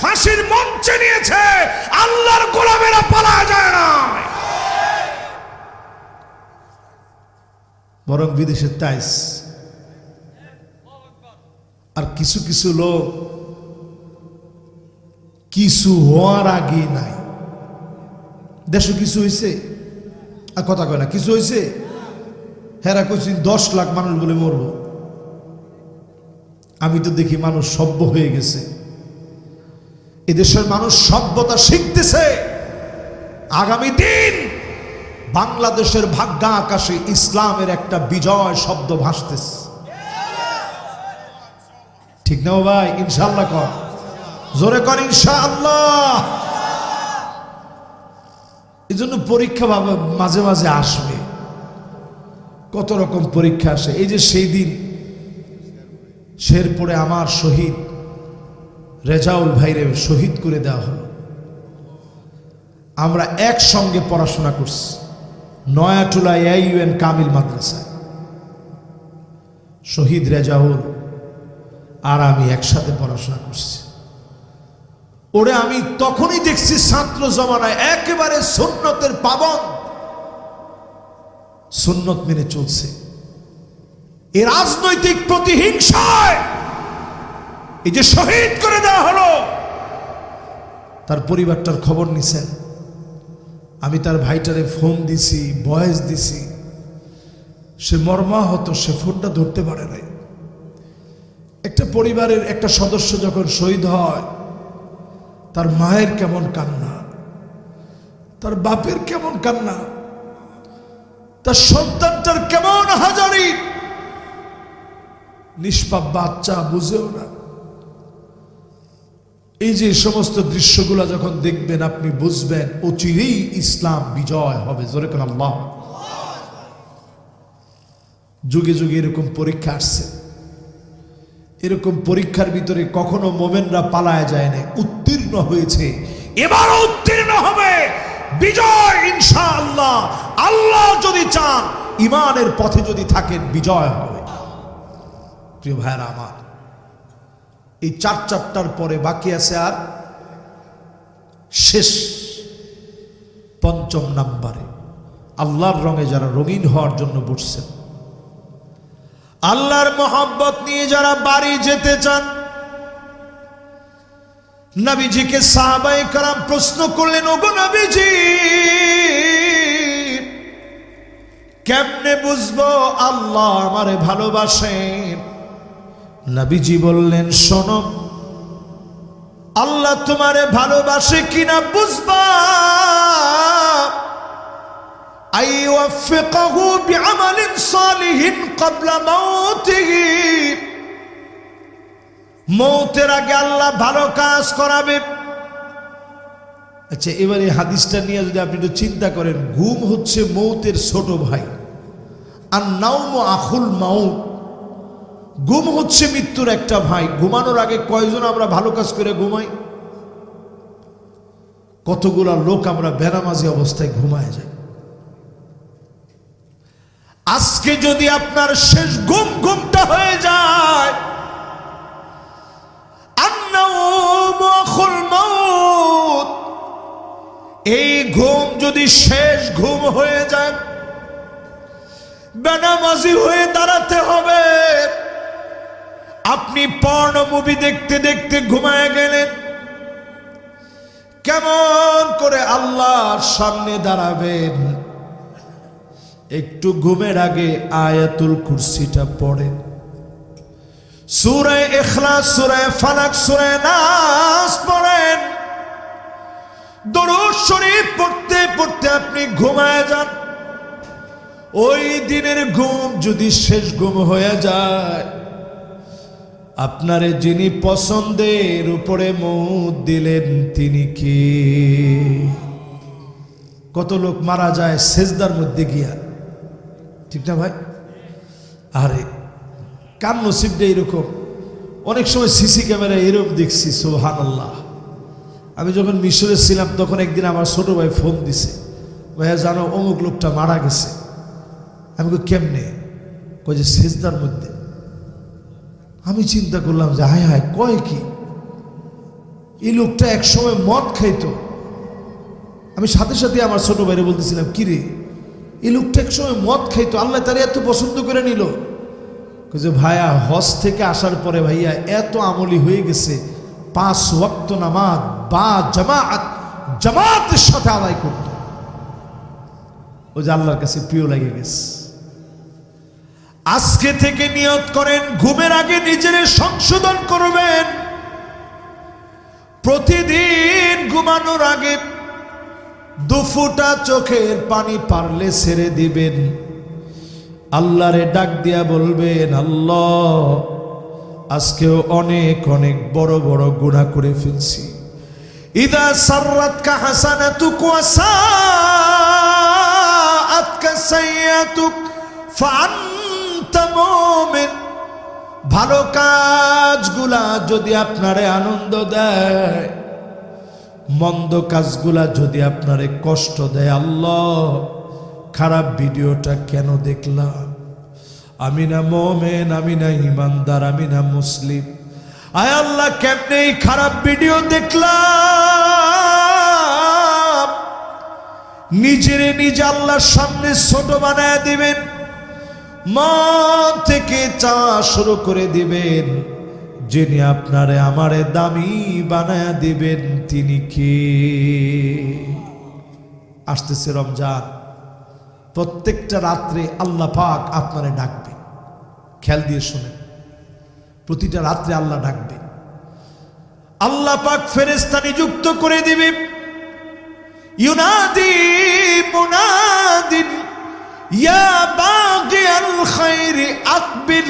ফাঁসির মঞ্চে নিয়েছে, আল্লাহর গোলামেরা পালায় যায় না, বরং বিদেশের তাইস। আর কিছু কিছু লোক কিছু হওয়ার আগে নাই। দেশে কিছু হয়েছে আর কথা কয় না, কিছু হয়েছে হেরা কইছি 10 লাখ মানুষ বলে মরব। আমি তো দেখি মানুষ সভ্য হয়ে গেছে। এদেশের মানুষ সভ্যতা শিখতেছে। আগামী দিন বাংলাদেশের ভাগ্যা আকাশে ইসলামের একটা বিজয় শব্দ ভাসতেছে। ঠিক না ভাই? ইনশাআল্লাহ কর, জোরে কর ইনশাআল্লাহ। এই জন্য পরীক্ষা মাঝে মাঝে আসবে, কত রকম পরীক্ষা আসে। এই যে সেই দিন শেরপুরে আমার শহীদ রেজাউল ভাইরে শহীদ করে দেওয়া হলো। আমরা একসঙ্গে পড়াশোনা করছি নয়াটুলা AUN কামিল মাদ্রাসায়। শহীদ রেজাউল আর আমি একসাথে পড়াশোনা করছি। ওরে আমি তখনই দেখছি ছাত্র জমানায় একেবারে সুন্নতের পাবন, সুন্নত মেনে চলছে। এই রাজনৈতিক প্রতিহিংসায় এই যে শহীদ করে দেওয়া হলো, তার পরিবারটার খবর নিছেন। আমি তার ভাইটারে ফোন দিছি, ভয়েস দিছি, সে মর্মাহত, সে ফোনটা ধরতে পারে নাই। একটা পরিবারের একটা সদস্য যখন শহীদ হয়, তার মায়ের কেমন কান্না, তার বাপের কেমন কান্না, তার সন্তানটার কেমন হাজারি, নিষ্পাপ বাচ্চা বুঝেও না। এই যে সমস্ত দৃশ্যগুলো যখন দেখবেন আপনি বুঝবেন অচিরেই ইসলাম বিজয় হবে। জোরে কোন আল্লাহ। যুগে যুগে এরকম পরীক্ষা আসছে, এরকম পরীক্ষার ভিতরে কখনো মোমেনরা পালায় যায় না, উত্তীর্ণ হয়েছে। এবারও উত্তীর্ণ হবে, বিজয় ইনশাআল্লাহ। আল্লাহ যদি চান, ঈমানের পথে যদি থাকেন, বিজয় হবে। প্রিয় ভাইরা আমার, এই 4 চ্যাপ্টার পরে বাকি আছে আর শেষ 5ম নাম্বারে আল্লাহর রঙে যারা রঙিন হওয়ার জন্য বসছেন, আল্লাহর মোহাব্বত নিয়ে যারা বাড়ি যেতে চান। নবীজিকে সাহাবায়ে কেরাম প্রশ্ন করলেন, ওগো নবীজি, কেমনে বুঝবো আল্লাহ আমারে ভালোবাসেন? নবীজি বললেন, শোনো, আল্লাহ তোমারে ভালোবাসে কিনা বুঝবা আইওয়াফিকাহু বিআমালিন সালিহিন ক্বাবলা মাউতিহি, মৌতের আগে আল্লাহ ভালো কাজ করাবে। আচ্ছা, এবারে হাদিসটা নিয়ে যদি আপনি একটু চিন্তা করেন, ঘুম হচ্ছে মৌতের ছোট ভাই। আর নাওমু আখুল মাউত, ঘুম হচ্ছে মৃত্যুর একটা ভাই। ঘুমানোর আগে কয়জন আমরা ভালো কাজ করে ঘুমাই? কতগুলা লোক আমরা বেনামাজি অবস্থায় ঘুমায় যাই। আজকে যদি আপনার শেষ ঘুমটা হয়ে যায়, আন-নাওমু আখুল মাউত, এই ঘুম যদি শেষ ঘুম হয়ে যায়, বেনামাজি হয়ে দাঁড়াতে হবে। আপনি পর্ন মুভি দেখতে দেখতে ঘুমায় গেলেন, কেমন করে আল্লাহর সামনে দাঁড়াবেন? একটু ঘুমের আগে আয়াতুল কুরসিটা পড়েন, সূরা ইখলাস, সূরা ফালাক, সূরা নাস পড়েন। দরুদ শরীফ পড়তে পড়তে আপনি ঘুমায় যান। ওই দিনের ঘুম যদি শেষ ঘুম হয়ে যায়, আপনারে যিনি পছন্দের উপরে মৌত দিলেন তিনি কি? কত লোক মারা যায় সেজদার মধ্যে গিয়া, ঠিক না ভাই? আরে কার নসিবটা এরকম? অনেক সময় সিসি ক্যামেরা এরকম দেখছি, সুবহানাল্লাহ। আমি যখন মিশরে ছিলাম তখন একদিন আমার ছোট ভাই ফোন দিছে, ভাইয়া জানো অমুক লোকটা মারা গেছে। আমি কই কেমনে? কই যে সেজদার মধ্যে। আমি চিন্তা করলাম যে হায় হায়, কয় কি? এই লোকটা একসময় মদ খাইতো। আমি সাথে সাথে আমার ছোট ভাইরে বলতেছিলাম, কি রে, এই লোকটা একসময় মদ খাইতো, আল্লাহ তারে এত পছন্দ করে নিল। যে ভাইয়া হজ থেকে আসার পরে ভাইয়া এত আমলি হয়ে গেছে, 5 ওয়াক্ত নামাজ বা জামাতের সাথে আদায় করত। ও যে আল্লাহর কাছে প্রিয় লাগে গেছে। আজকে থেকে নিয়ত করেন, ঘুমের আগে নিজের সংশোধন করবেন। প্রতিদিন ঘুমানোর আগে 2 ফোঁটা চোখের পানি পারলে ছেড়ে দিবেন। আল্লাহরে ডাক দিয়া বলবেন, আল্লাহ আজকেও অনেক অনেক বড় বড় গুনাহ করে ফেলছি। ইদা সাররাতকা হাসানাতুক ওয়া সাআতকা সাইয়্যাতুক ফাআনতা মুমিন। ভালো কাজগুলা যদি আপনারে আনন্দ দেয়, মন্দ কাজগুলা যদি আপনারে কষ্ট দেয়, আল্লাহ খারাপ ভিডিওটা কেন দেখলাম? আমি না মুমিন, আমি না ঈমানদার, আমি না মুসলিম। আয় আল্লাহ কেমনে এই খারাপ ভিডিও দেখলাম? নিজেরে নিজে আল্লাহর সামনে ছোট বানায় দিবেন, মন থেকে চাওয়া শুরু করে দিবেন, যিনি আপনারে আমারে দামি বানায় দিবেন তিনি কে? আসতেছে রমজান, প্রত্যেকটা রাত্রে আল্লাহ পাক আপনারে ডাকবে। খেয়াল দিয়ে শুনেন, প্রতিটা রাত্রে আল্লাহ ডাকবে। আল্লাহ পাক ফেরেশতা নিযুক্ত করে দিবে, ইউনাদি মুনাদিন ইয়া বাগিয়াল খায়রি আকবিল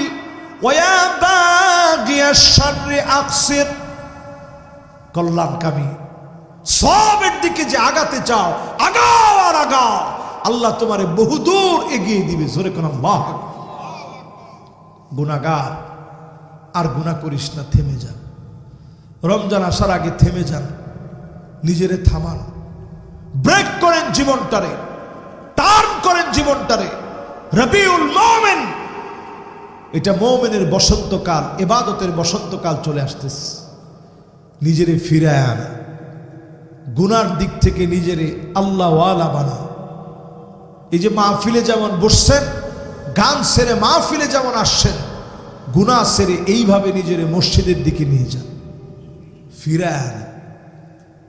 ওয়া ইয়া বাগিয়াশ শাররি আকসির। কল্যাণকামী সবের দিকে যে আগাতে চাও, আগাও আর আগাও, আল্লাহ তোমারে বহুদূর এগিয়ে দিবে। জোরে কোন আল্লাহ। গুনাহগার আর গুনাহ করিস না, থেমে যা। রমজান আসার আগে থেমে যান, নিজেরে থামান, ব্রেক করেন জীবনটারে, টার্ন করেন জীবনটারে। রবিউল মুমিন, এটা মুমিনের বসন্তকাল, ইবাদতের বসন্তকাল চলে আসতেছে। নিজেরে ফিরায় আনা, গুনার দিক থেকে নিজেরে আল্লাহ ওয়ালা বানা। এই যে মাহফিলে যেমন বসছেন, গান সেরে মাহফিলে যেমন আসছেন, গুনাহ সেরে এইভাবে নিজের মসজিদের দিকে নিয়ে যান, ফিরায় আনে।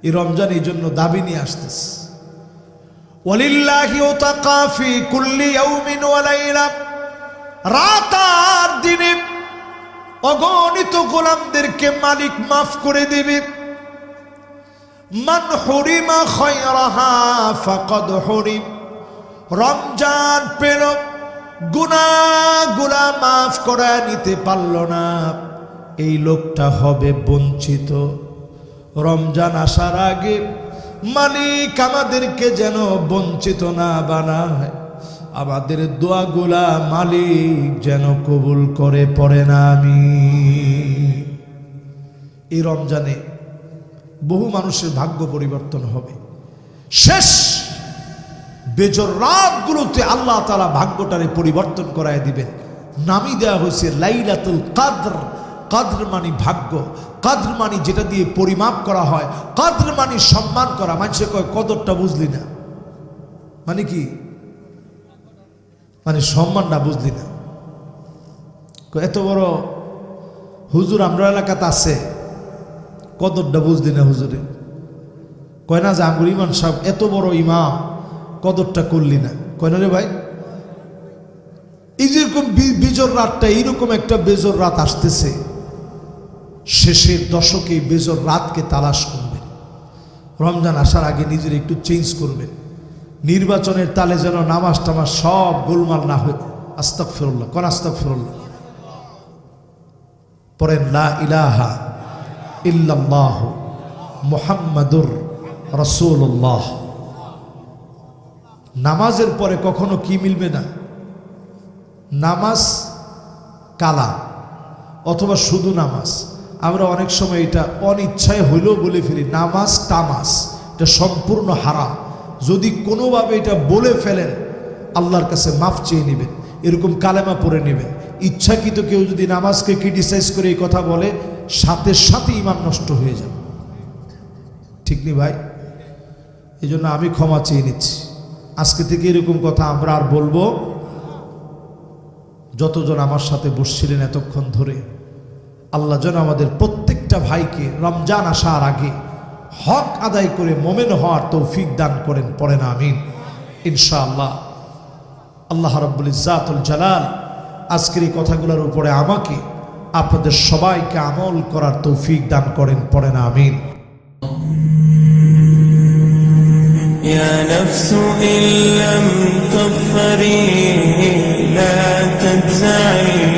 এই রমজান এই জন্য দাবি নিয়ে আসতেছে, ওয়ালিল্লাহি উতাকা ফি কুল্লি ইয়াউমিন ওয়া লাইলা। রাত আর দিনে অগণিত গোলামদেরকে মালিক মাফ করে দিবে। মান হুরিমা খায়রাহা ফাকাদ হুরিম। রমজান পেল, গুনাহগুলা মাফ করে নিতে পারল না, এই লোকটা হবে বঞ্চিত। রমজান আসার আগে মালিক আমাদেরকে যেন বঞ্চিত না বানায়, আমাদের দোয়াগুলা মালিক যেন কবুল করে পড়েন আমিন। এই রমজানে বহু মানুষের ভাগ্য পরিবর্তন হবে। শেষ বেজর রাতগুলোতে আল্লাহ তাআলা ভাগ্যটারে পরিবর্তন করায় দিবেন। নামই দেওয়া হয়েছে লাইলাতুল কদর। কদর মানে ভাগ্য, কদর মানে যেটা দিয়ে পরিমাপ করা হয়, কদর মানে সম্মান করা। মানুষে কয় কদরটা বুঝলি না, মানে কি? মানে সম্মানটা বুঝলি না। এত বড় হুজুর আমরা এলাকাতে আছে, কদরটা বুঝলি না হুজুরে। কয় না যে আঙ্গুর ইমাম সাহেব এত বড় ইমাম, কদরটা করলি না। কয় না রে ভাই, এই যেরকম বেজর রাতটা, এইরকম একটা বেজর রাত আসতেছে। শেষের দশকে বেজর রাতকে তালাশ করবেন। রমজান আসার আগে নিজের একটু চেঞ্জ করবেন। নির্বাচনের তালে যেন নামাজ টামাজ সব গোলমাল না হয়। আস্তাগফিরুল্লাহ, কোন আস্তাগফিরুল্লাহ পড়েন। লা ইলাহা ইল্লাল্লাহ মুহাম্মাদুর রাসূলুল্লাহ। নামাজের পরে কখনো কি মিলবে না? নামাজ কালা অথবা শুধু নামাজ। আমরা অনেক সময় এটা অনিচ্ছায় হইলেও বলে ফেলি নামাজ তামাজ, এটা সম্পূর্ণ হারাম। যদি কোনোভাবে এটা বলে ফেলেন আল্লাহর কাছে মাফ চেয়ে নেবেন, এরকম কালেমা পড়ে নেবেন। ইচ্ছাকৃত কেউ যদি নামাজকে ক্রিটিসাইজ করে এই কথা বলে, সাথে সাথে ঈমান নষ্ট হয়ে যাবে। ঠিক নি ভাই? এই জন্য আমি ক্ষমা চেয়ে নিচ্ছি। আজকে থেকে এরকম কথা আমরা আর বলবো। যতজন আমার সাথে বসছিলেন এতক্ষণ ধরে, আল্লাহ যেন আমাদের প্রত্যেকটা ভাইকে রমজান আসার আগে হক আদায় করে মোমেন হওয়ার তৌফিক দান করেন। পড়েন আমিন ইনশাআল্লাহ। আল্লাহ রাব্বুল ইজ্জাতুল জালাল আজকের এই কথাগুলোর উপরে আমাকে আপনাদের সবাইকে আমল করার তৌফিক দান করেন। পড়েন আমিন। يا نفس إن لم تظفري لا تجزعي